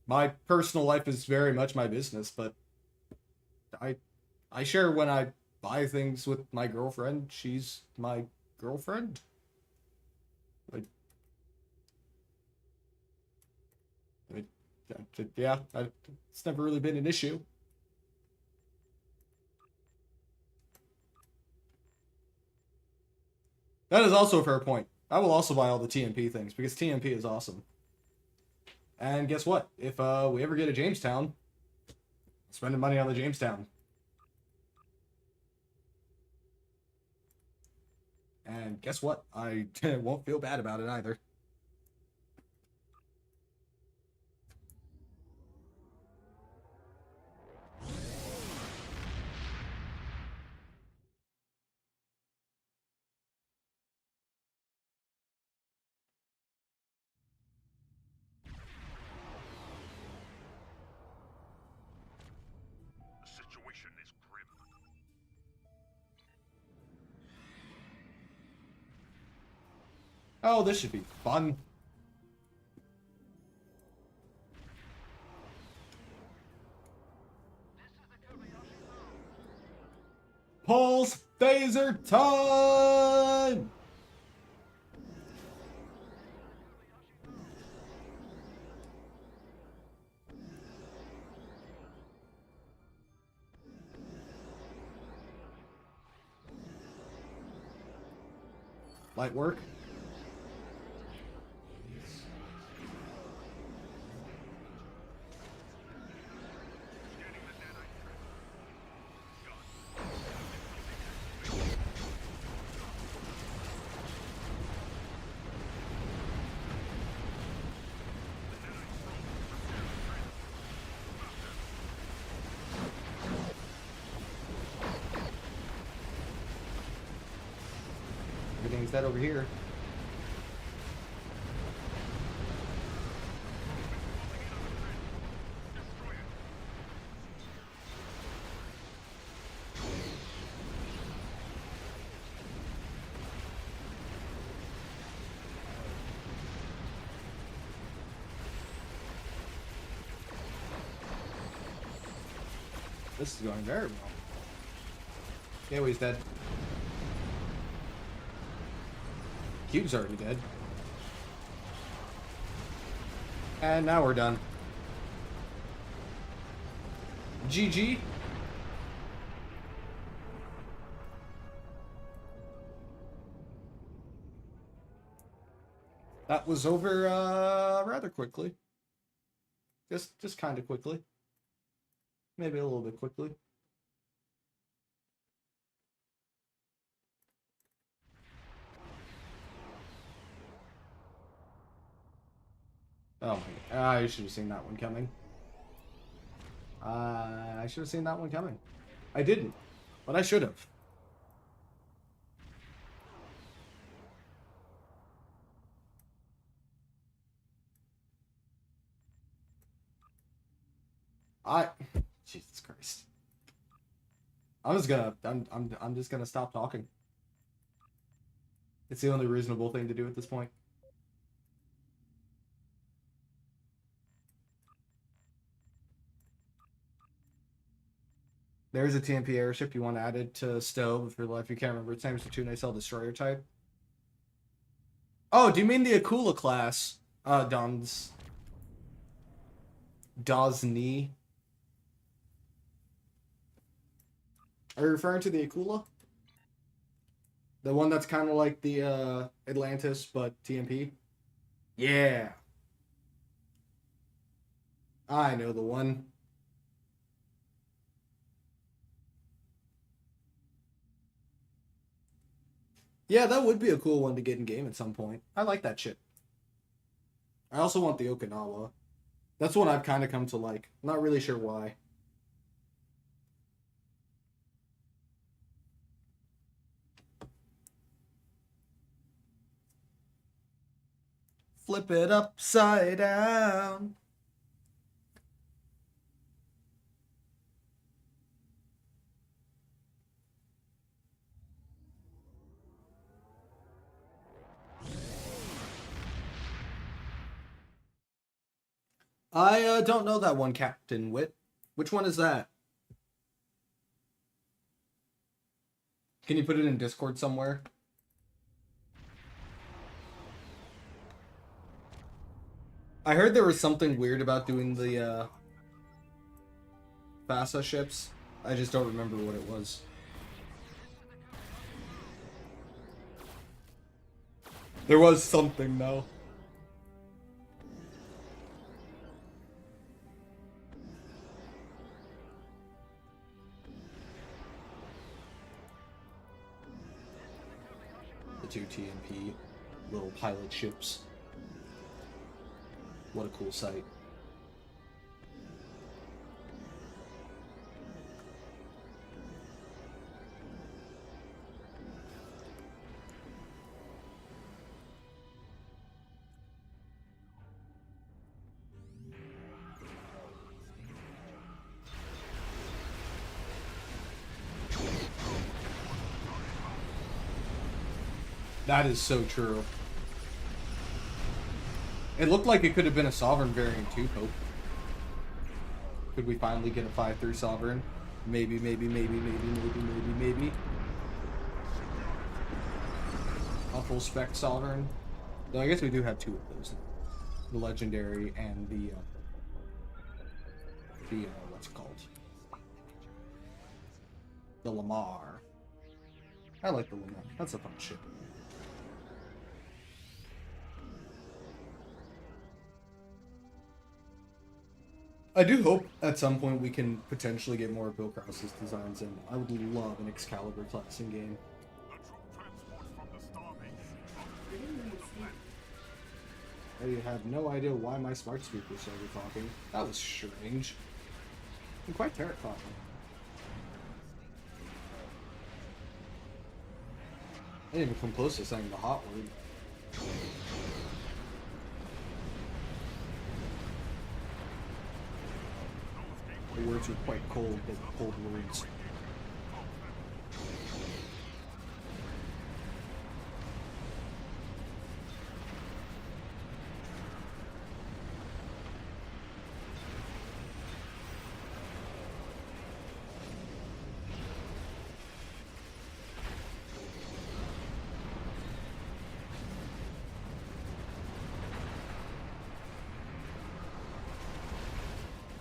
my personal life is very much my business, but I I share when I buy things with my girlfriend. She's my girlfriend. I, I, yeah, it's never really been an issue. That is also a fair point. I will also buy all the TMP things because TMP is awesome. And guess what? If we ever get a Jamestown, spending money on the Jamestown. And guess what? I won't feel bad about it either. Oh, this should be fun. Pulse phaser time! Light work. Everything's dead over here. This is going very well. Yeah, he's dead. Cube's already dead. And now we're done. GG. That was over rather quickly. Just kind of quickly. Maybe a little bit quickly. Oh my god, I should have seen that one coming. I should have seen that one coming. I didn't, but I should have. Jesus Christ. I'm just gonna stop talking. It's the only reasonable thing to do at this point. There's a TMP airship you want added to STO, but for the life you can't remember its name. It's a 2-nacelle destroyer type. Oh, do you mean the Akula class? Dosni. Are you referring to the Akula? The one that's kind of like the Atlantis, but TMP? Yeah. I know the one. Yeah, that would be a cool one to get in game at some point. I like that shit. I also want the Okinawa. That's one I've kind of come to like. I'm not really sure why. Flip it upside down. I don't know that one, Captain Wit. Which one is that? Can you put it in Discord somewhere? I heard there was something weird about doing the FASA ships. I just don't remember what it was. There was something though. The 2 TMP little pilot ships. What a cool sight. That is so true. It looked like it could have been a Sovereign variant too, Pope. Could we finally get a 5/3 Sovereign? Maybe. A full spec Sovereign. Though I guess we do have two of those. The Legendary and the what's it called? The Lamar. I like the Lamar. That's a fun ship. I do hope at some point we can potentially get more of Bill Krause's designs in. I would love an Excalibur class in game. I have no idea why my smart speaker started talking. That was strange. And quite terrifying. I didn't even come close to saying the hot word. The words were quite cold, but cold words.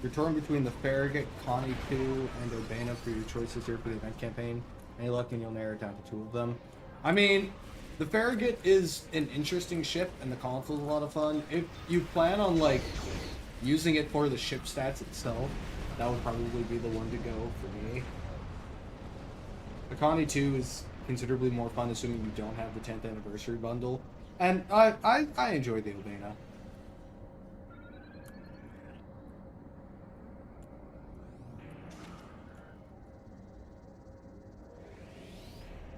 You're torn between the Farragut, Connie 2, and Urbana for your choices here for the event campaign. Any luck and you'll narrow it down to two of them. I mean, the Farragut is an interesting ship and the console's a lot of fun. If you plan on, like, using it for the ship stats itself, that would probably be the one to go for me. The Connie 2 is considerably more fun assuming you don't have the 10th anniversary bundle. And I enjoy the Urbana.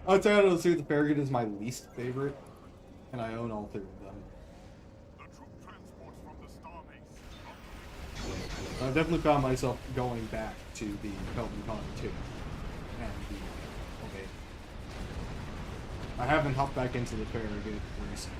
I'd say honestly, the Farragut is my least favorite, and I own all three of them. I've definitely found myself going back to the Kelvin Connie 2 and the Urbana. I haven't hopped back into the Farragut recently.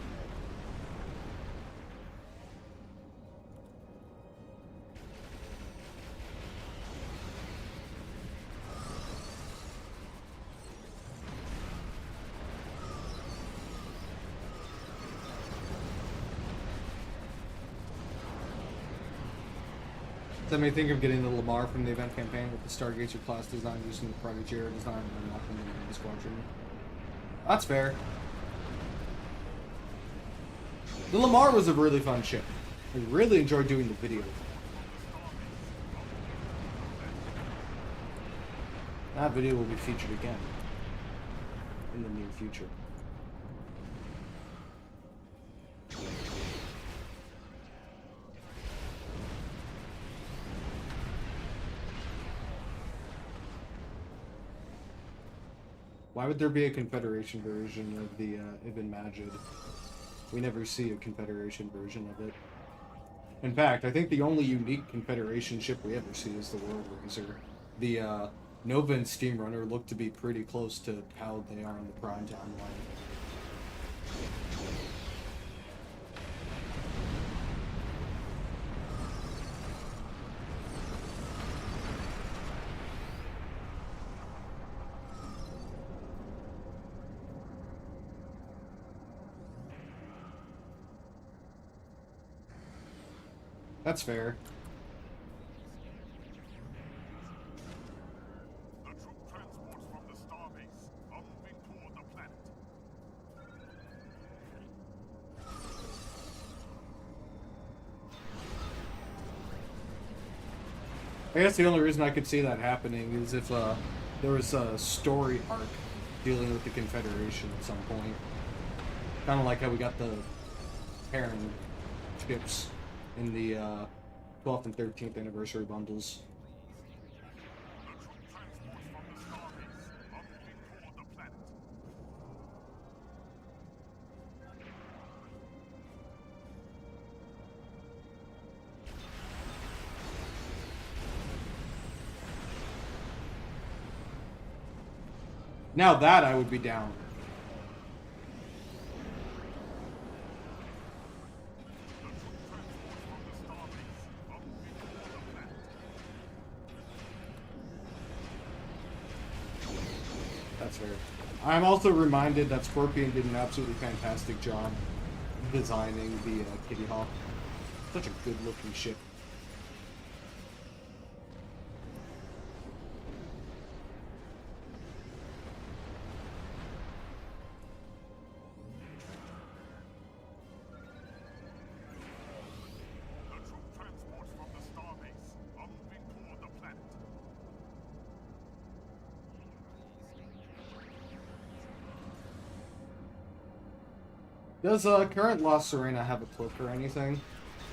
That may think of getting the Lamar from the event campaign with the Stargazer class design using the Prodigy design and unlocking the main squadron. That's fair. The Lamar was a really fun ship. I really enjoyed doing the video. That video will be featured again in the near future. Why would there be a Confederation version of the Ibn Majid? We never see a Confederation version of it. In fact, I think the only unique Confederation ship we ever see is the World Racer. The Nova and Steamrunner look to be pretty close to how they are in the Prime timeline. That's fair. The troop transports from the starbase are moving toward the planet. I guess the only reason I could see that happening is if there was a story arc dealing with the Confederation at some point. Kind of like how we got the pairing ships in the 12th and 13th anniversary bundles. The troop transports from the starbase are moving toward the planet. Now that I would be down. The troop That's fair. I'm also reminded that Scorpion did an absolutely fantastic job designing the Kitty Hawk. Such a good-looking ship. The troop transports from the starbase are moving toward the planet. Does current Lost Serena have a cloak or anything?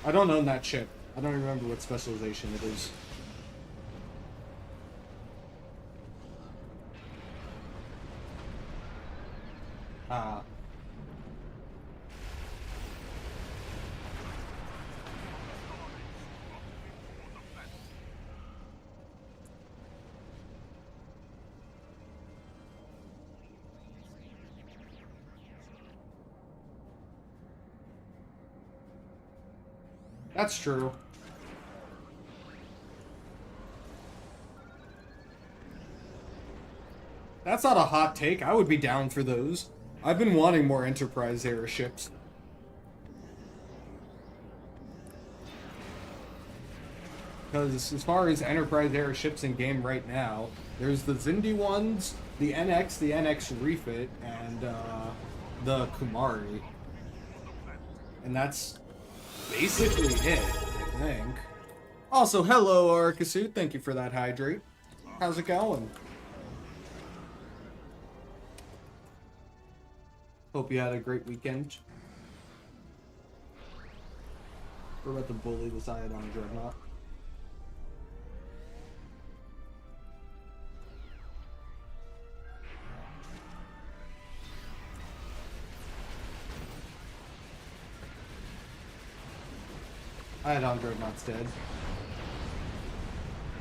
I don't own that ship. I don't remember what specialization it is. Ah. That's true. That's not a hot take. I would be down for those. I've been wanting more Enterprise era ships. Because as far as Enterprise era ships in game right now, there's the Zindi ones, the NX refit, and the Kumari. And that's basically it, I think. Also, hello, Arcasuit. Thank you for that hydrate. How's it going? Hope you had a great weekend. We're about to bully the Iodon Dreadnought. Iodon Dreadnought's dead.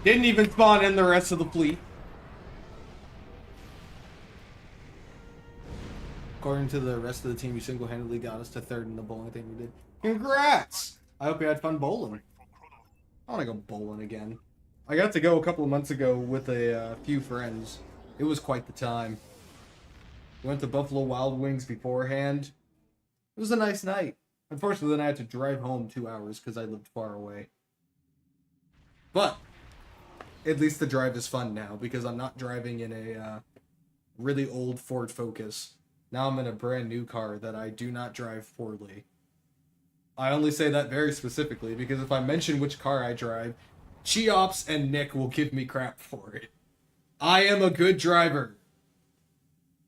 Didn't even spawn in the rest of the fleet. According to the rest of the team, you single-handedly got us to third in the bowling thing we did. Congrats! I hope you had fun bowling. I want to go bowling again. I got to go a couple of months ago with a few friends. It was quite the time. We went to Buffalo Wild Wings beforehand. It was a nice night. Unfortunately, then I had to drive home 2 hours because I lived far away. But at least the drive is fun now because I'm not driving in a really old Ford Focus. Now I'm in a brand new car that I do not drive poorly. I only say that very specifically because if I mention which car I drive, Cheops and Nick will give me crap for it. I am a good driver.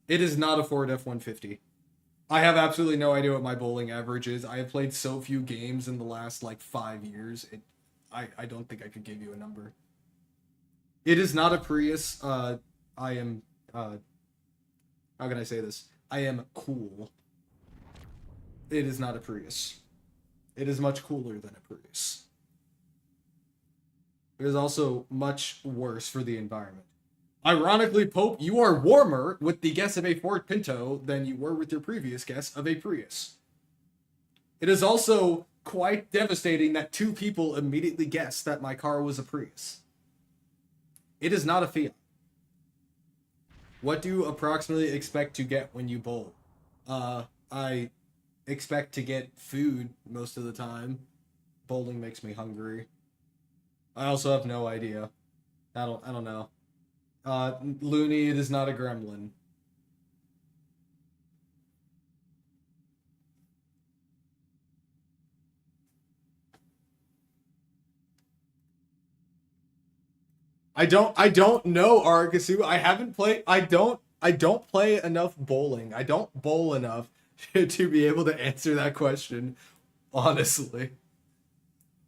It is not a Ford F-150. I have absolutely no idea what my bowling average is. I have played so few games in the last, 5 years. I don't think I could give you a number. It is not a Prius. I am, how can I say this? I am cool. It is not a Prius. It is much cooler than a Prius. It is also much worse for the environment. Ironically, Pope, you are warmer with the guess of a Ford Pinto than you were with your previous guess of a Prius. It is also quite devastating that 2 people immediately guessed that my car was a Prius. It is not a Fiat. What do you approximately expect to get when you bowl? I expect to get food most of the time. Bowling makes me hungry. I also have no idea. I don't know. Looney, it is not a gremlin. I don't know, Argasu. I haven't played. I don't play enough bowling. I don't bowl enough to be able to answer that question, honestly.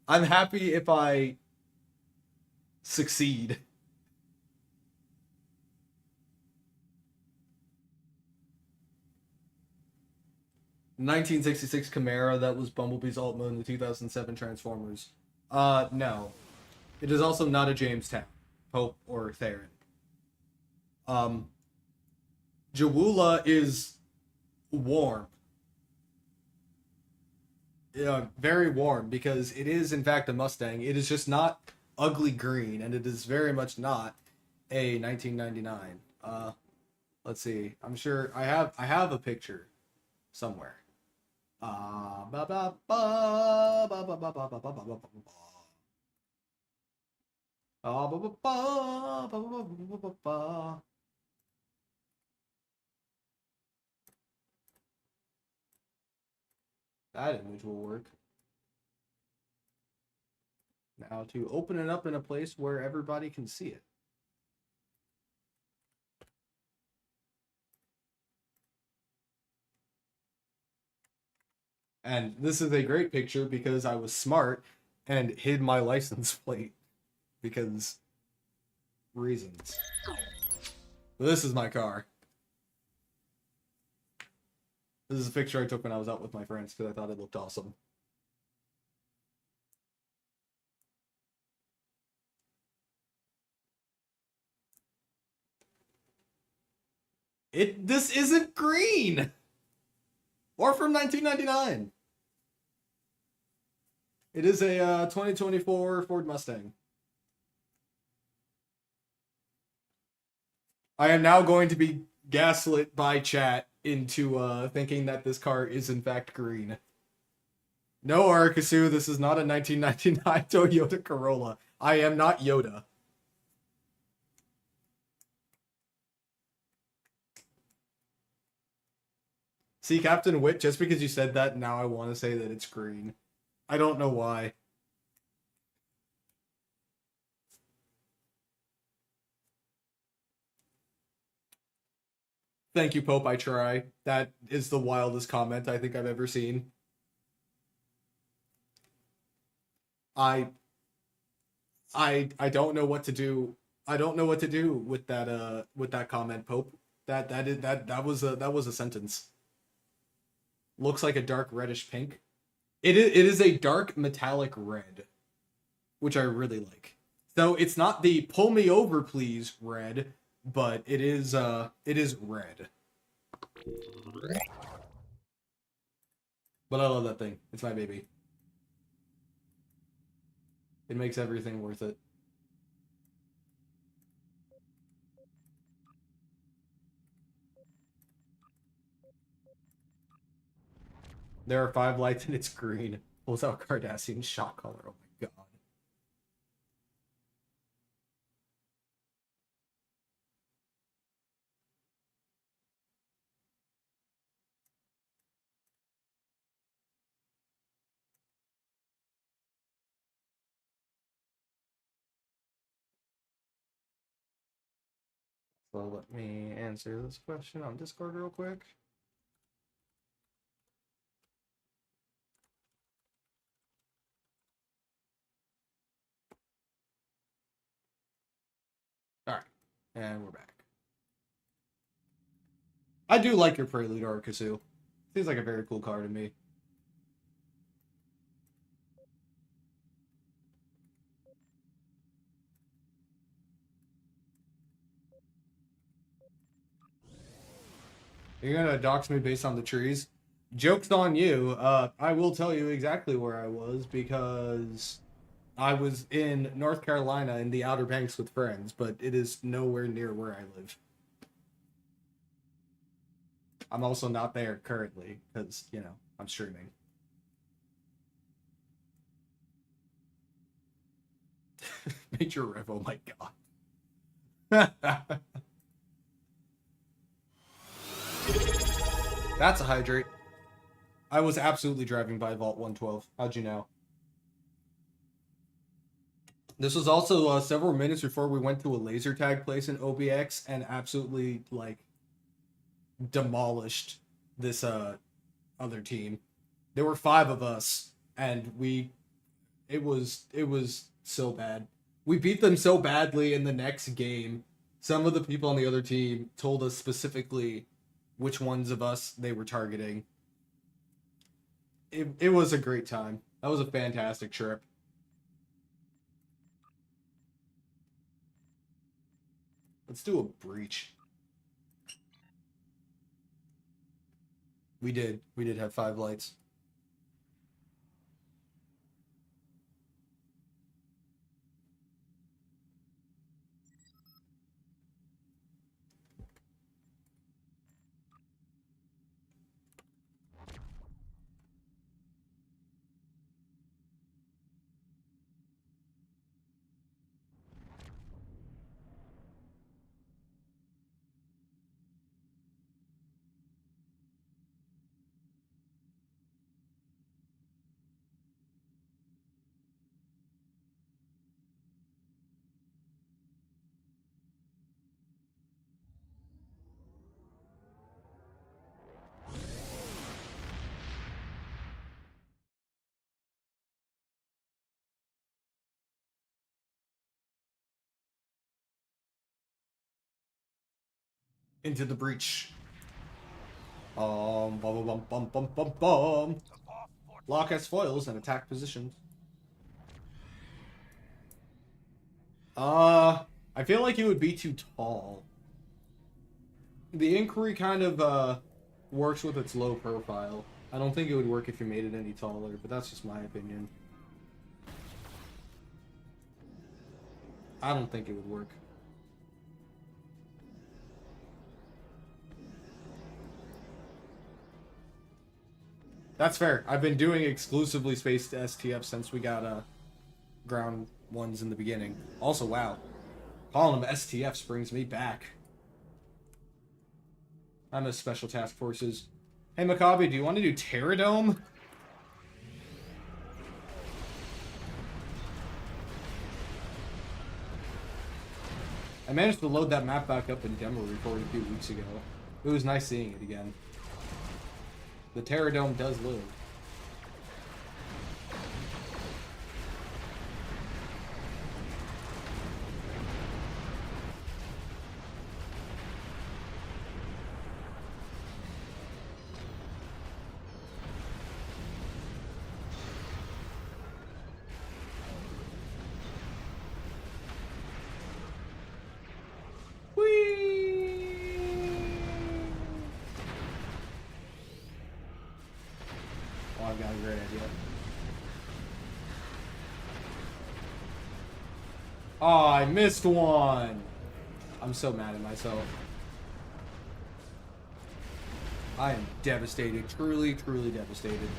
I'm happy if I succeed. ...1966 Camaro, that was Bumblebee's alt mode in the 2007 Transformers. No. It is also not a Jamestown, Pope, or Theron. Jawula is warm. Yeah, very warm, because it is, in fact, a Mustang. It is just not ugly green, and it is very much not a 1999. Let's see. I'm sure I have a picture somewhere. Ba ba ba ba ba ba ba ba ba ba ba ba ba. Ba ba ba ba ba ba ba ba ba. That image will work. Now to open it up in a place where everybody can see it. And this is a great picture because I was smart and hid my license plate because reasons. This is my car. This is a picture I took when I was out with my friends because I thought it looked awesome. This isn't green! Or from 1999. It is a 2024 Ford Mustang. I am now going to be gaslit by chat into thinking that this car is in fact green. No, Arakasu, this is not a 1999 Toyota Corolla. I am not Yoda. See, Captain Wit, just because you said that, now I want to say that it's green. I don't know why. Thank you, Pope, I try. That is the wildest comment I think I've ever seen. I don't know what to do. I don't know what to do with that comment, Pope. That was a sentence. Looks like a dark reddish pink. It is a dark metallic red, which I really like. So it's not the pull me over please red, but it is red. But I love that thing. It's my baby. It makes everything worth it. There are 5 lights and it's green. Pulls out Cardassian shock collar. Oh my god. So let me answer this question on Discord real quick. Alright. And we're back. I do like your Prelude, Arakasu. Seems like a very cool car to me. You're gonna dox me based on the trees? Joke's on you. I will tell you exactly where I was because I was in North Carolina in the Outer Banks with friends, but it is nowhere near where I live. I'm also not there currently because, you know, I'm streaming. Major Rev, oh my god. That's a hydrate. I was absolutely driving by Vault 112. How'd you know? This was also several minutes before we went to a laser tag place in OBX and absolutely, like, demolished this other team. There were 5 of us, and it was so bad. We beat them so badly in the next game. Some of the people on the other team told us specifically which ones of us they were targeting. It was a great time. That was a fantastic trip. Let's do a breach. We did have 5 lights. Into the breach. Bum, bum, bum, bum, bum, bum, bum. Lock has foils and attack positions. I feel like it would be too tall. The inquiry kind of, works with its low profile. I don't think it would work if you made it any taller, but that's just my opinion. I don't think it would work. That's fair. I've been doing exclusively spaced STF since we got ground ones in the beginning. Also, wow. Calling them STFs brings me back. I miss Special Task Forces. Hey, Maccabi, do you want to do Terradome? I managed to load that map back up in demo record a few weeks ago. It was nice seeing it again. The Terradome does live. Oh, I've got a great idea. Oh, I missed one! I'm so mad at myself. I am devastated. Truly, truly devastated.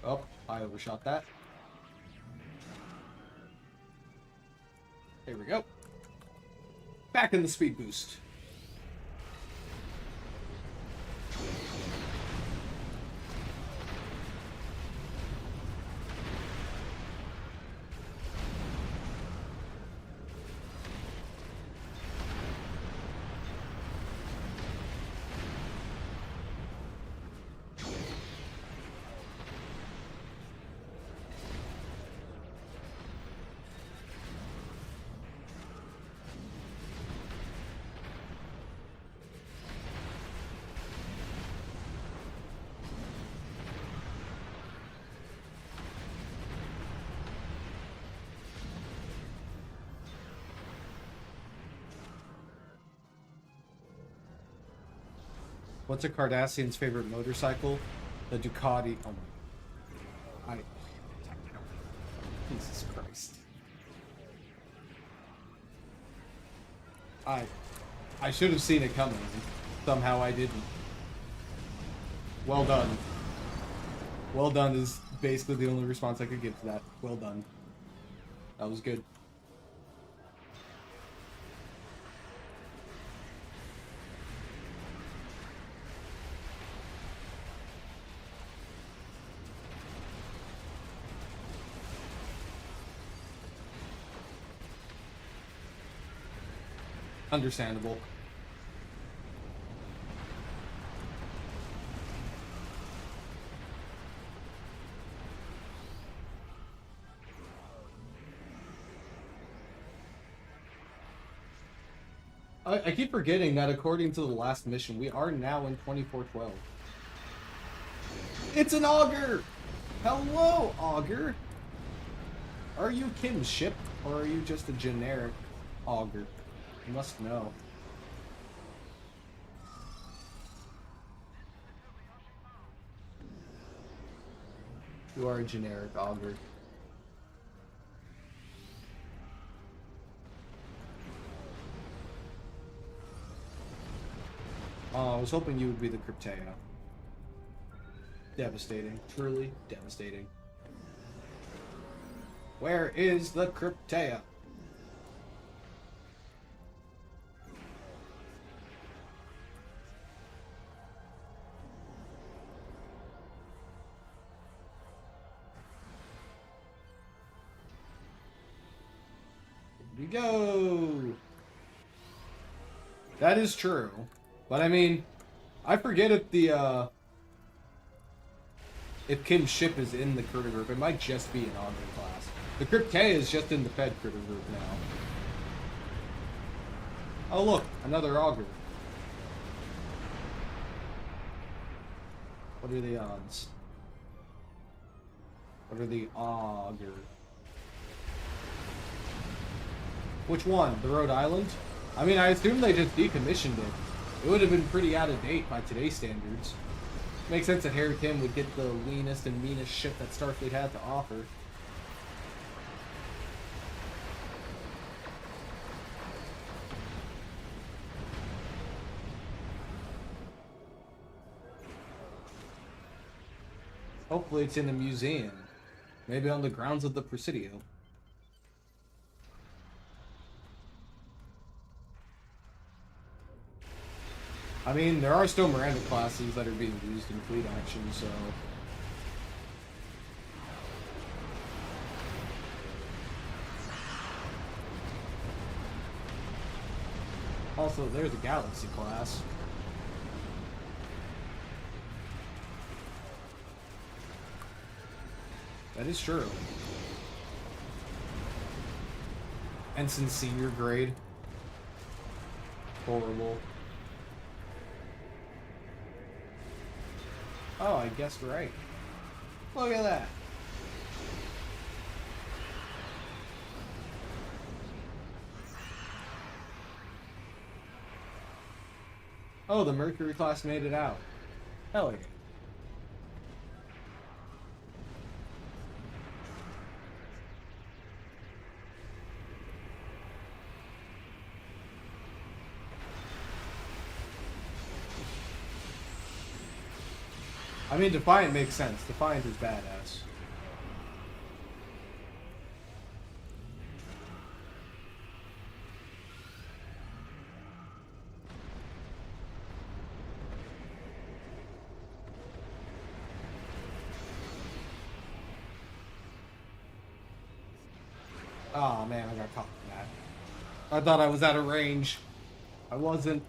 Oh, I overshot that. There we go. Back in the speed boost. What's a Cardassian's favorite motorcycle? The Ducati. Oh my. Jesus Christ. I should have seen it coming. Somehow I didn't. Well done. Well done is basically the only response I could give to that. Well done. That was good. Understandable. I keep forgetting that according to the last mission, we are now in 2412. It's an auger! Hello, auger! Are you Kim's ship, or are you just a generic auger? You must know. You are a generic auger. Oh, I was hoping you would be the Cryptea. Devastating. Truly devastating. Where is the Cryptea? Here we go. That is true. But I mean, I forget if Kim's ship is in the crew group. It might just be an auger class. The Crypt K is just in the Fed critter group now. Oh look, another auger. What are the odds? What are the auger? Which one? The Rhode Island? I mean, I assume they just decommissioned it. It would have been pretty out of date by today's standards. Makes sense that Harry Kim would get the leanest and meanest ship that Starfleet had to offer. Hopefully it's in a museum. Maybe on the grounds of the Presidio. I mean, there are still Miranda classes that are being used in fleet action, so... Also, there's a Galaxy class. That is true. Ensign senior grade. Horrible. Oh, I guessed right. Look at that. Oh, the Mercury class made it out. Hell yeah. I mean, Defiant makes sense. Defiant is badass. Oh man, I got caught in that. I thought I was out of range. I wasn't.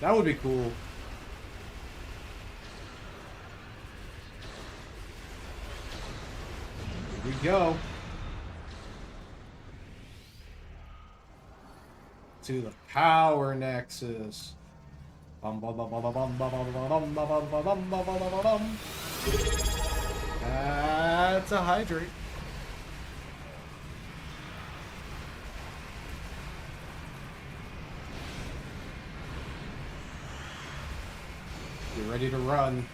That would be cool. Here we go. To the power nexus. That's a hydrate. Get ready to run.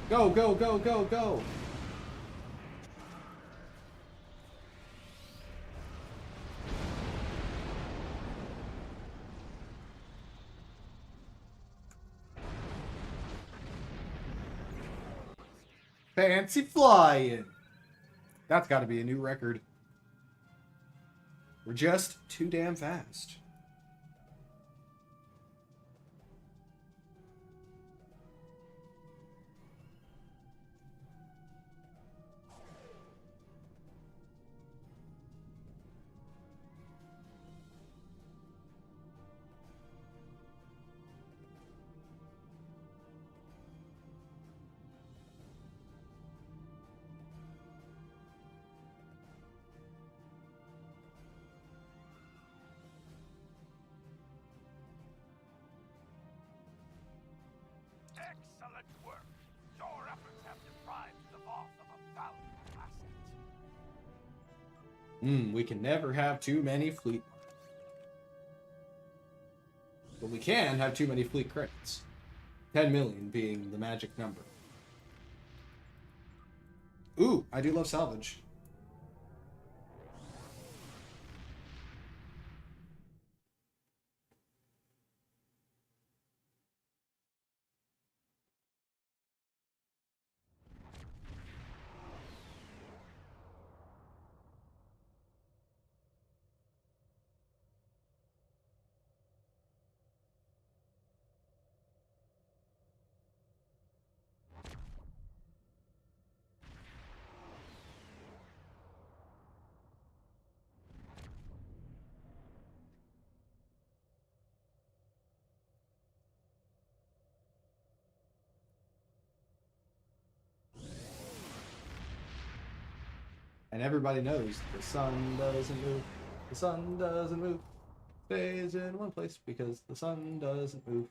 Go, go, go, go, go. Fancy flying. That's got to be a new record. We're just too damn fast. Excellent work. Your efforts have deprived the vault of a valuable asset. We can never have too many fleet. But we can have too many fleet credits. 10 million being the magic number. Ooh, I do love salvage. And everybody knows the sun doesn't move. The sun doesn't move. Stays in one place because the sun doesn't move.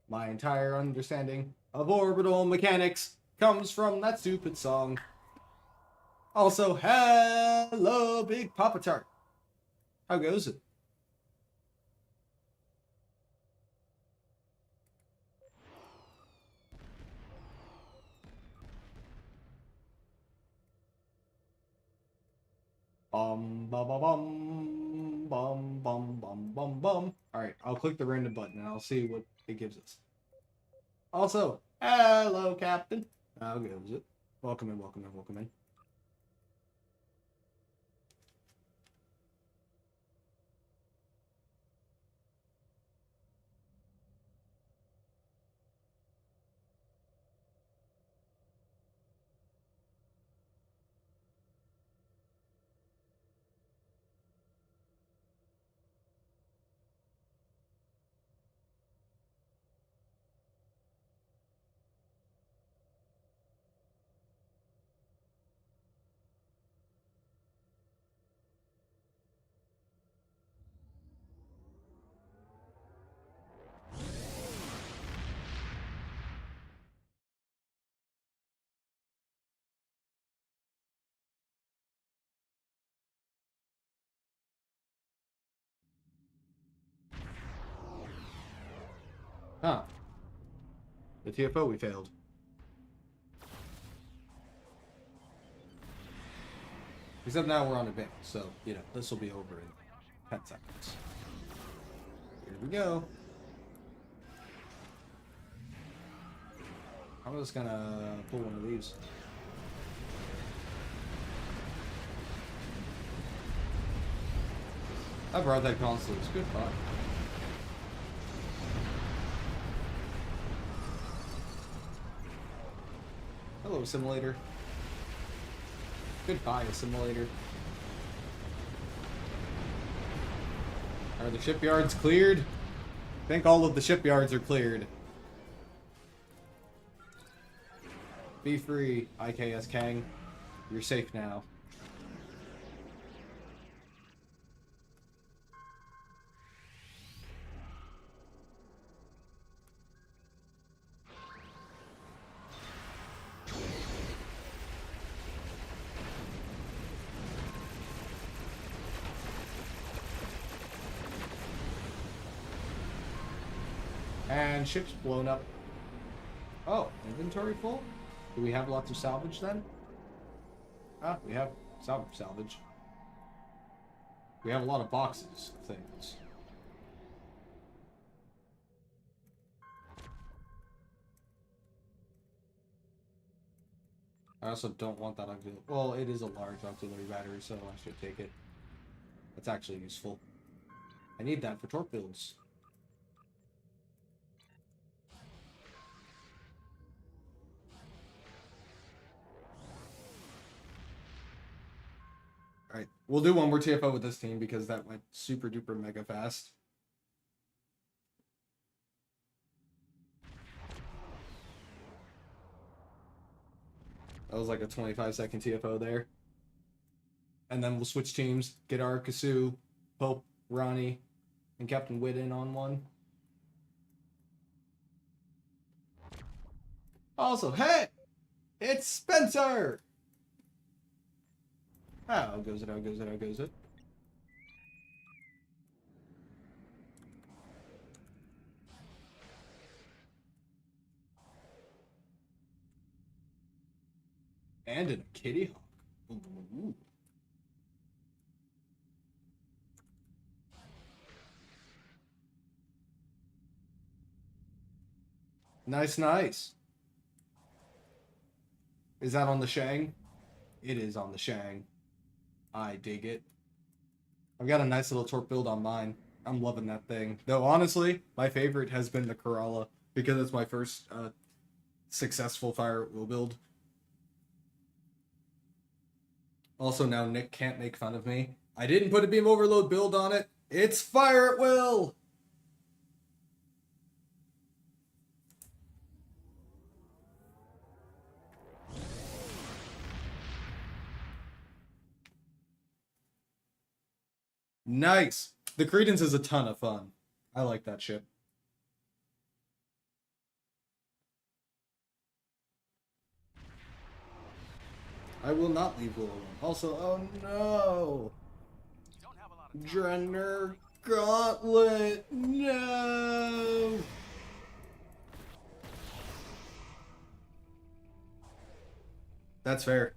My entire understanding of orbital mechanics comes from that stupid song. Also, hello, Big Papa Tart. How goes it? Bum bum bum bum bum bum bum bum bum. Alright, I'll click the random button and I'll see what it gives us. Also, hello, Captain. How goes it? Welcome in, welcome in, welcome in. Huh. The TFO we failed. Except now we're on advance, so, you know, this will be over in 10 seconds. Here we go. I'm just gonna pull one of these. I brought that console. It's good fun. Hello, simulator. Goodbye, simulator. Are the shipyards cleared? I think all of the shipyards are cleared. Be free, IKS Kang. You're safe now. And ship's blown up. Oh, inventory full? Do we have lots of salvage then? Ah, we have salvage. We have a lot of boxes of things. I also don't want that auxiliary. Well, it is a large auxiliary battery, so I should take it. That's actually useful. I need that for torque builds. Alright, we'll do one more TFO with this team because that went super duper mega fast. That was like a 25-second TFO there. And then we'll switch teams, get our Kasu, Pope, Ronnie, and Captain Witt in on one. Also, hey! It's Spencer! How goes it, how goes it, how goes it? And in a kitty hawk. Ooh. Nice, nice. Is that on the Shang? It is on the Shang. I dig it. I've got a nice little torque build on mine. I'm loving that thing. Though, honestly, my favorite has been the Corolla because it's my first successful fire at will build. Also, now Nick can't make fun of me. I didn't put a beam overload build on it. It's fire at will! Nice. The Credence is a ton of fun. I like that ship. I will not leave Will alone. Also, oh no! You don't have a lot of time. Drenner Gauntlet! No! That's fair.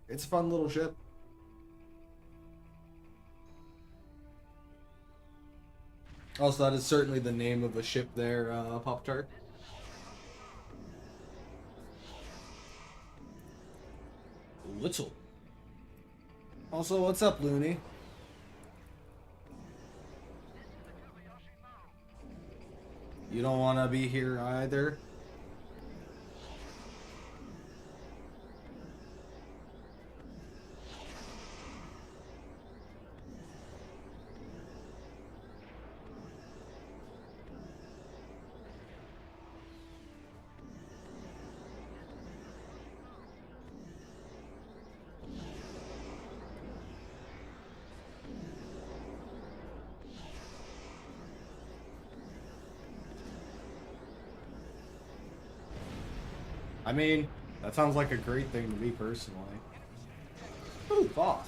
It's a fun little ship. Also, that is certainly the name of a ship there, Pop-Tart. Little. Also, what's up, Looney? You don't want to be here either? I mean, that sounds like a great thing to me personally. Ooh, Boss.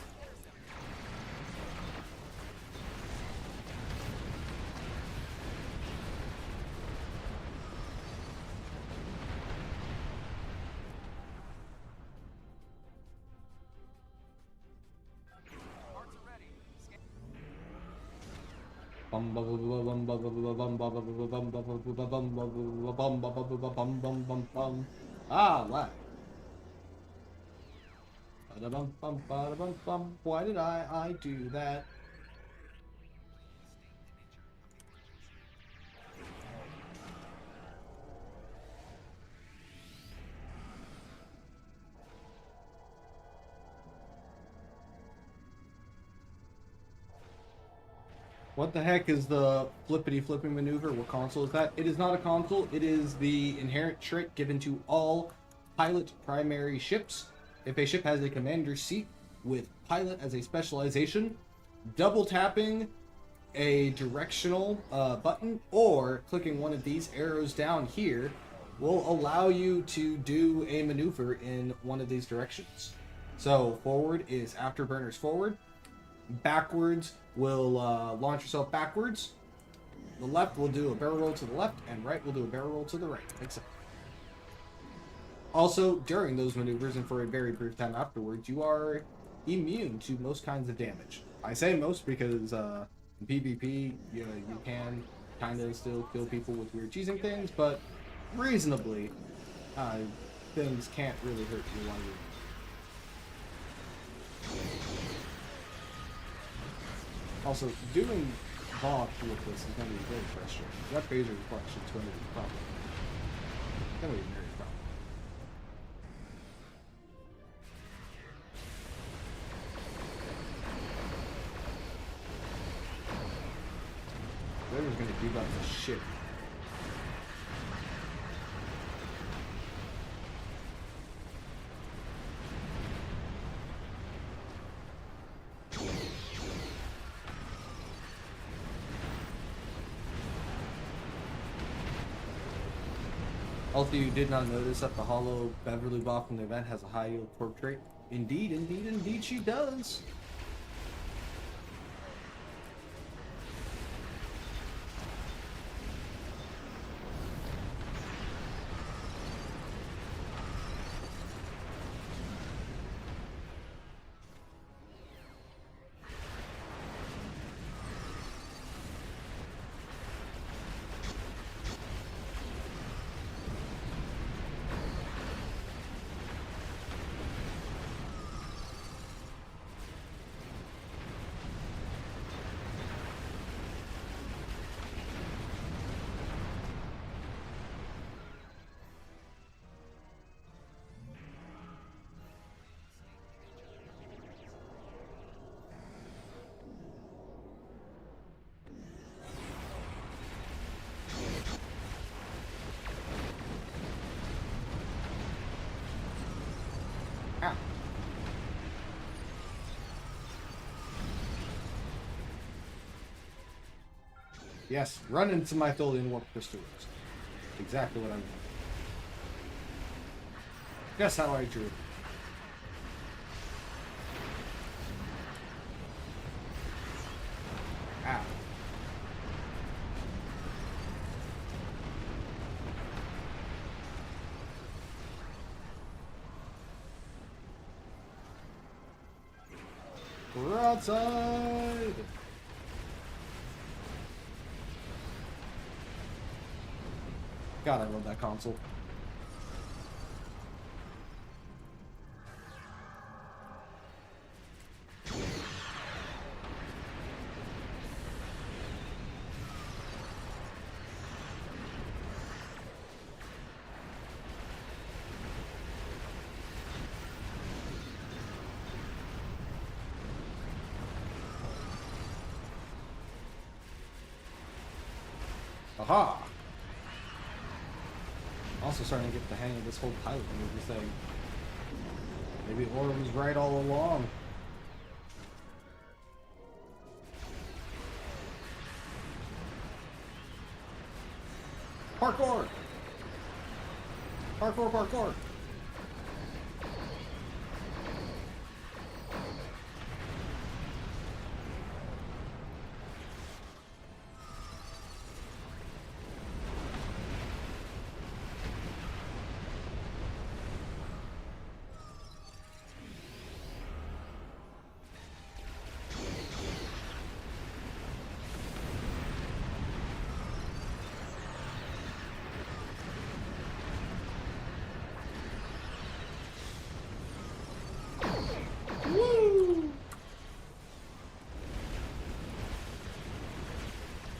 Parts are ready. Scan. Ah, lag. Why did I do that? What the heck is the flippity flipping maneuver? What console is that? It is not a console. It is the inherent trait given to all pilot primary ships. If a ship has a commander seat with pilot as a specialization, double tapping a directional button or clicking one of these arrows down here will allow you to do a maneuver in one of these directions. So forward is afterburners forward. Backwards will launch yourself backwards. The left will do a barrel roll to the left, and right will do a barrel roll to the right. Makes sense. Also, during those maneuvers and for a very brief time afterwards, you are immune to most kinds of damage. I say most because in PvP, you can kind of still kill people with weird cheesing things, but reasonably, things can't really hurt you while you're. Also, doing Bob with this is going to be very frustrating. That phaser reflection is going to be a problem. It's going to be a very problem. Whoever's going to do that for shit. Also, you did not notice that the Hollow Beverly Bach from the event has a high yield portrait. Indeed, indeed, indeed she does. Yes, run into my Tholian warp crystals. Exactly what I'm doing. Guess how I drew. Ow. Broadside! God, I love that console. Aha! Also starting to get the hang of this whole pilot maneuver thing. Maybe Aura was right all along. Parkour! Parkour, parkour!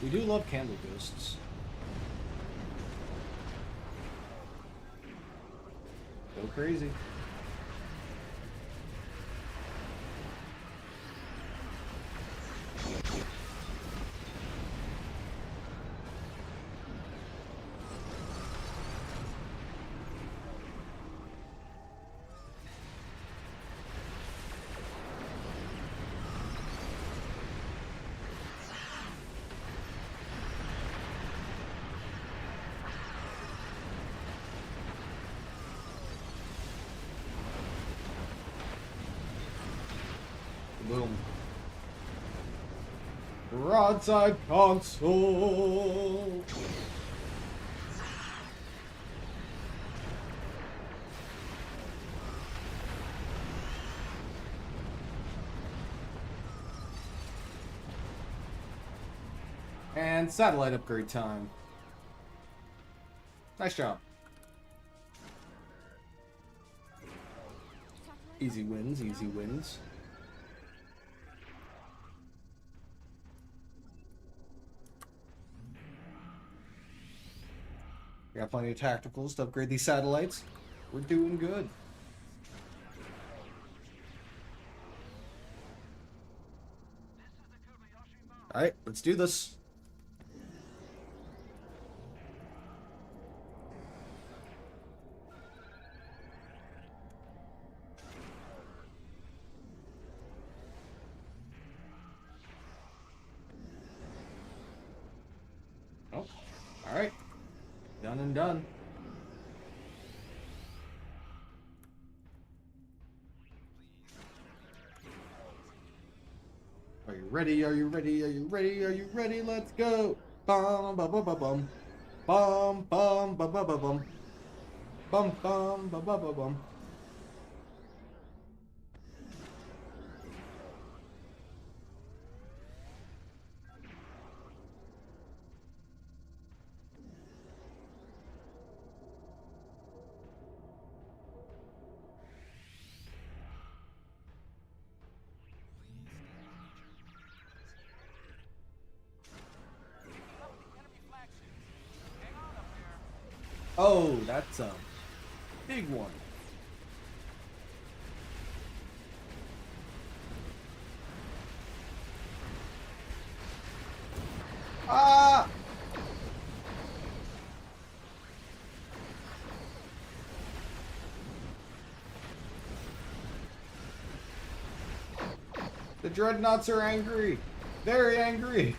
We do love candle ghosts. Go crazy. Boom. Broadside console. And satellite upgrade time. Nice job. Easy wins, easy wins. We got plenty of tacticals to upgrade these satellites. We're doing good. Alright, let's do this. Oh, alright. Done and done. Are you ready? Are you ready? Are you ready? Are you ready? Let's go! Bum bum bum bum bum. Bum bum bum bum bum bum. Bum bum bum bum bum bum. Oh, that's a big one. Ah! The dreadnoughts are angry. Very angry.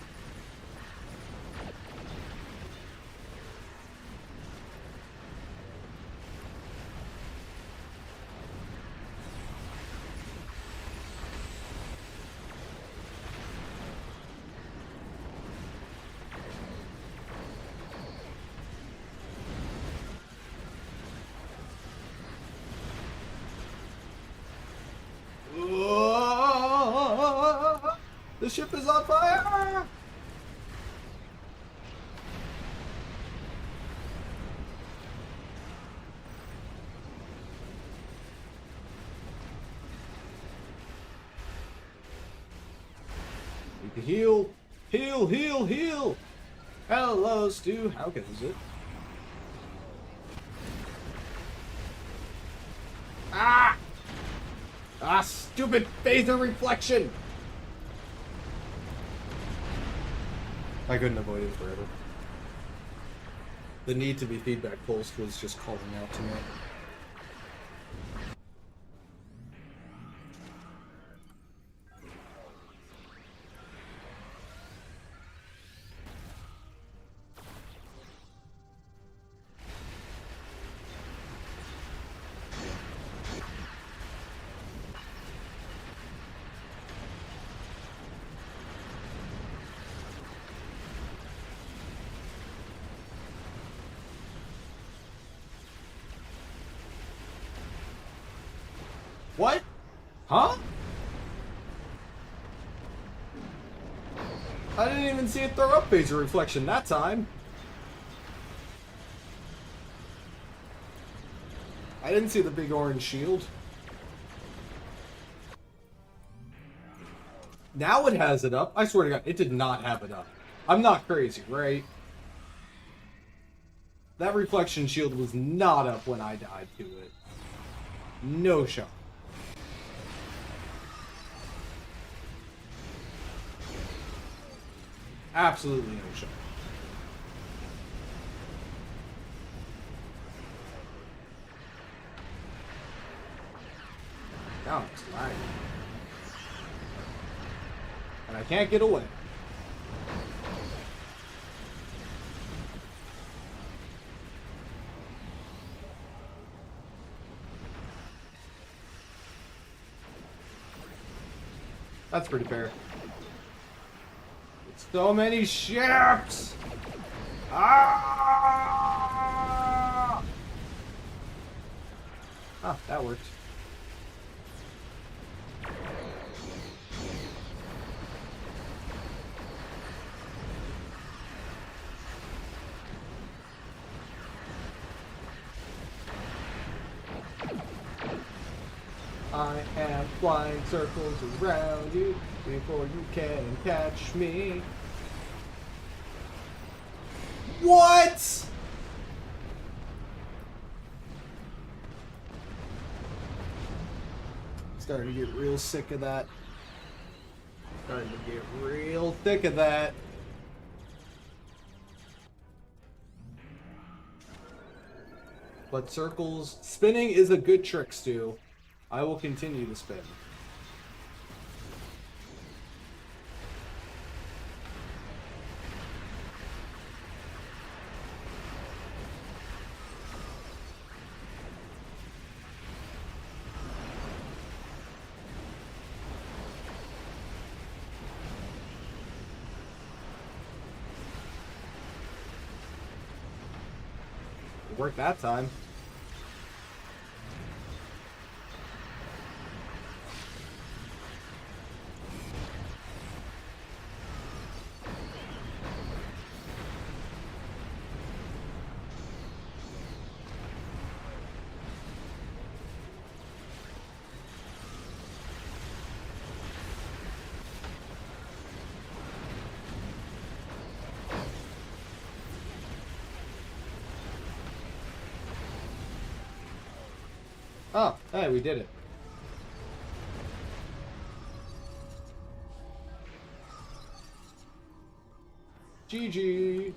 ship is on fire! Need to heal. Heal, heal, heal! Hello, Stu. How good is it? Ah! Ah, stupid phaser reflection! I couldn't avoid it forever. The need to be feedback pulsed was just calling out to me. What? Huh? I didn't even see it throw up phaser reflection that time. I didn't see the big orange shield. Now it has it up. I swear to God, it did not have it up. I'm not crazy, right? That reflection shield was not up when I died to it. No shot. Absolutely no shot. Now it's lagging. And I can't get away. That's pretty fair. So many ships! Ah! Ah, that worked. I am flying circles around you before you can catch me. What? Starting to get real sick of that. Starting to get real thick of that. But circles, spinning is a good trick, Stu. I will continue to spin. It worked that time. Oh, hey, we did it. GG.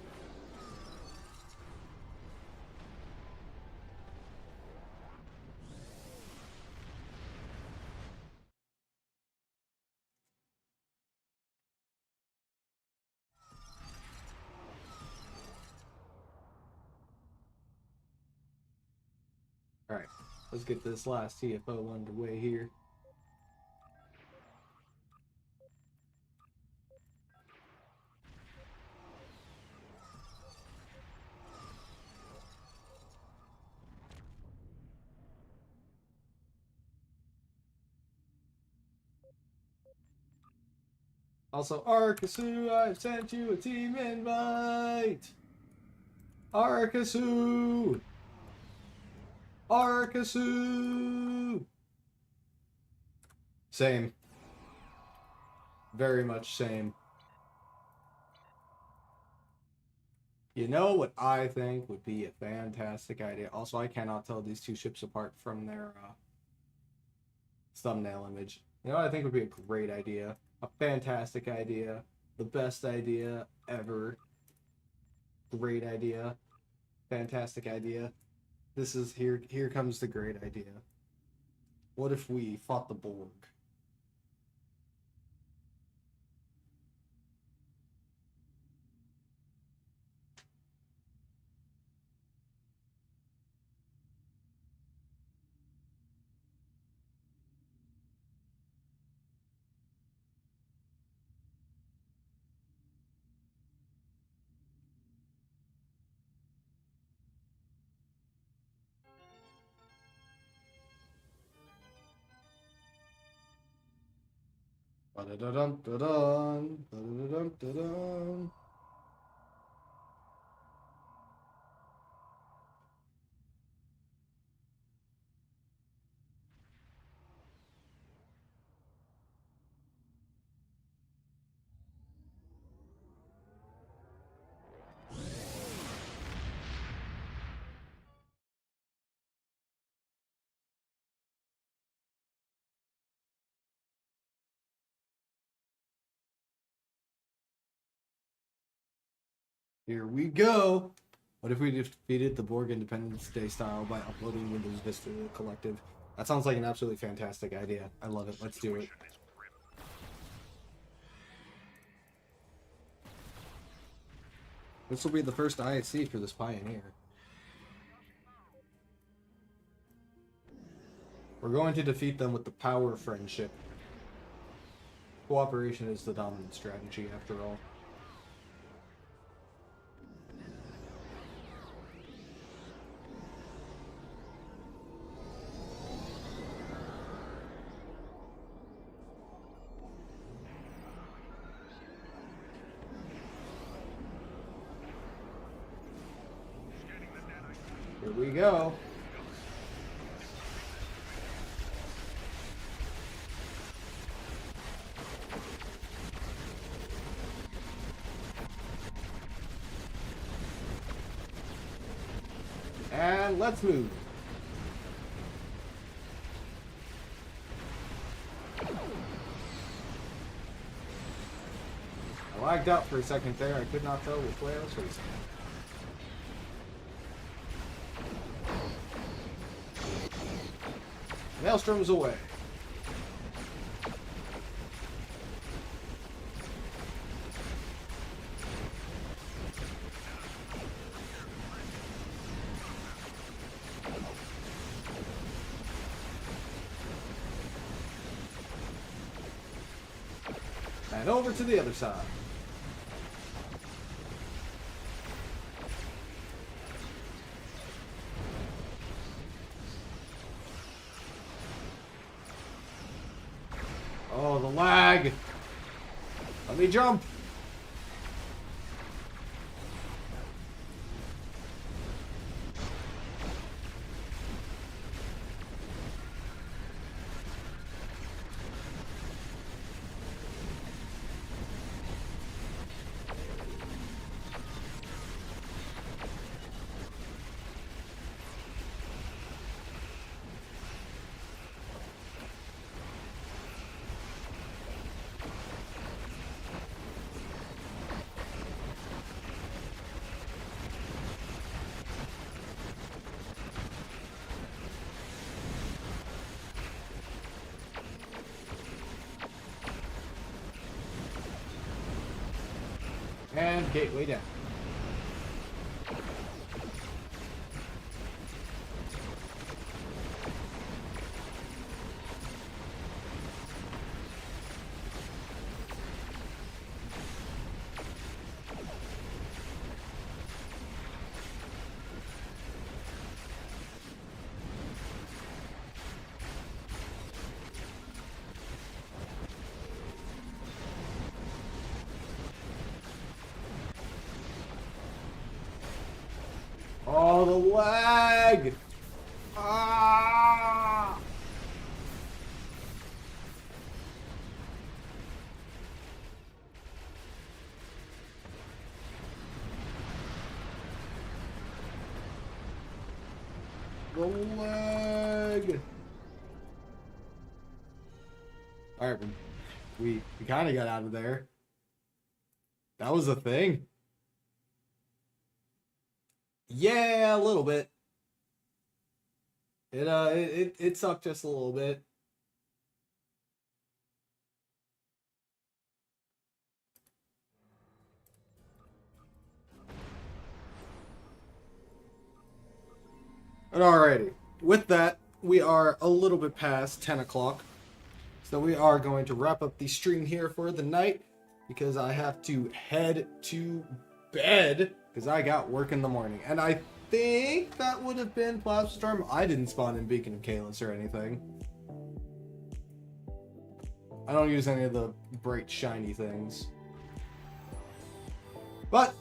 Alright, let's get this last TFO underway here. Also, Arkasu, I've sent you a team invite. Arkasu. Arkasu. Same. Very much same. You know what I think would be a fantastic idea? Also, I cannot tell these two ships apart from their thumbnail image. You know what I think would be a great idea? A fantastic idea. The best idea ever. Great idea. Fantastic idea. This is here comes the great idea. What if we fought the Borg? Ba-da-da-dum-da-dum, ba-da-da-dum-da-dum. Here we go. What if we defeated the Borg Independence Day style by uploading Windows Vista to the Collective? That sounds like an absolutely fantastic idea. I love it. Let's do it. This will be the first ISC for this Pioneer. We're going to defeat them with the power of friendship. Cooperation is the dominant strategy, after all. Here we go. And let's move. I lagged out for a second there. I could not tell which way I was facing. Maelstrom's away. And over to the other side. Oh, the lag! Let me jump! And gateway down. Oh, the lag! Ah! The lag! Alright, we kind of got out of there. That was a thing. Yeah, a little bit. It sucked just a little bit. But alrighty. With that, we are a little bit past 10 o'clock. So we are going to wrap up the stream here for the night because I have to head to bed because I got work in the morning. And I think that would have been Plasma Storm. I didn't spawn in Beacon of Kalos or anything. I don't use any of the bright shiny things. But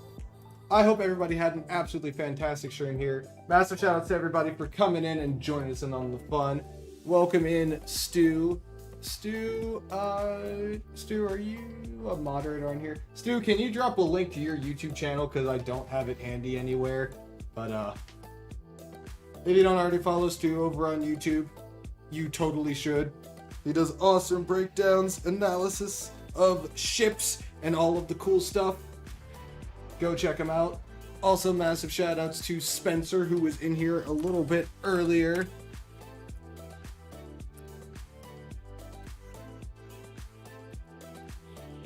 I hope everybody had an absolutely fantastic stream here. Massive shout out to everybody for coming in and joining us in on the fun. Welcome in Stu. Stu, are you a moderator on here? Stu, can you drop a link to your YouTube channel? Because I don't have it handy anywhere. But, if you don't already follow Stu over on YouTube, you totally should. He does awesome breakdowns, analysis of ships, and all of the cool stuff. Go check him out. Also, massive shout outs to Spencer, who was in here a little bit earlier.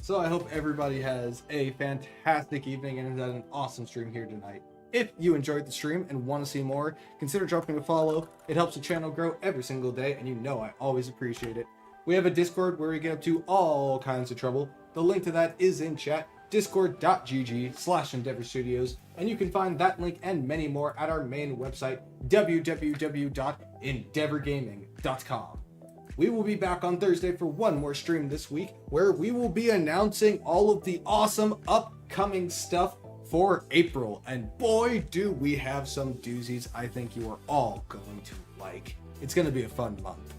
So I hope everybody has a fantastic evening and has had an awesome stream here tonight. If you enjoyed the stream and want to see more, consider dropping a follow. It helps the channel grow every single day, and you know I always appreciate it. We have a Discord where we get up to all kinds of trouble. The link to that is in chat, discord.gg/Endeavor Studios, and you can find that link and many more at our main website, www.endeavorgaming.com. We will be back on Thursday for one more stream this week, where we will be announcing all of the awesome upcoming stuff for April. And boy, do we have some doozies I think you are all going to like. It's going to be a fun month.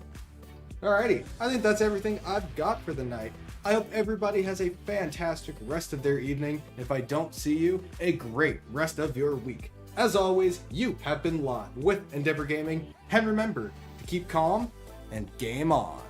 Alrighty, I think that's everything I've got for the night. I hope everybody has a fantastic rest of their evening. If I don't see you, a great rest of your week. As always, you have been live with Endeavor Gaming, and remember to keep calm and game on.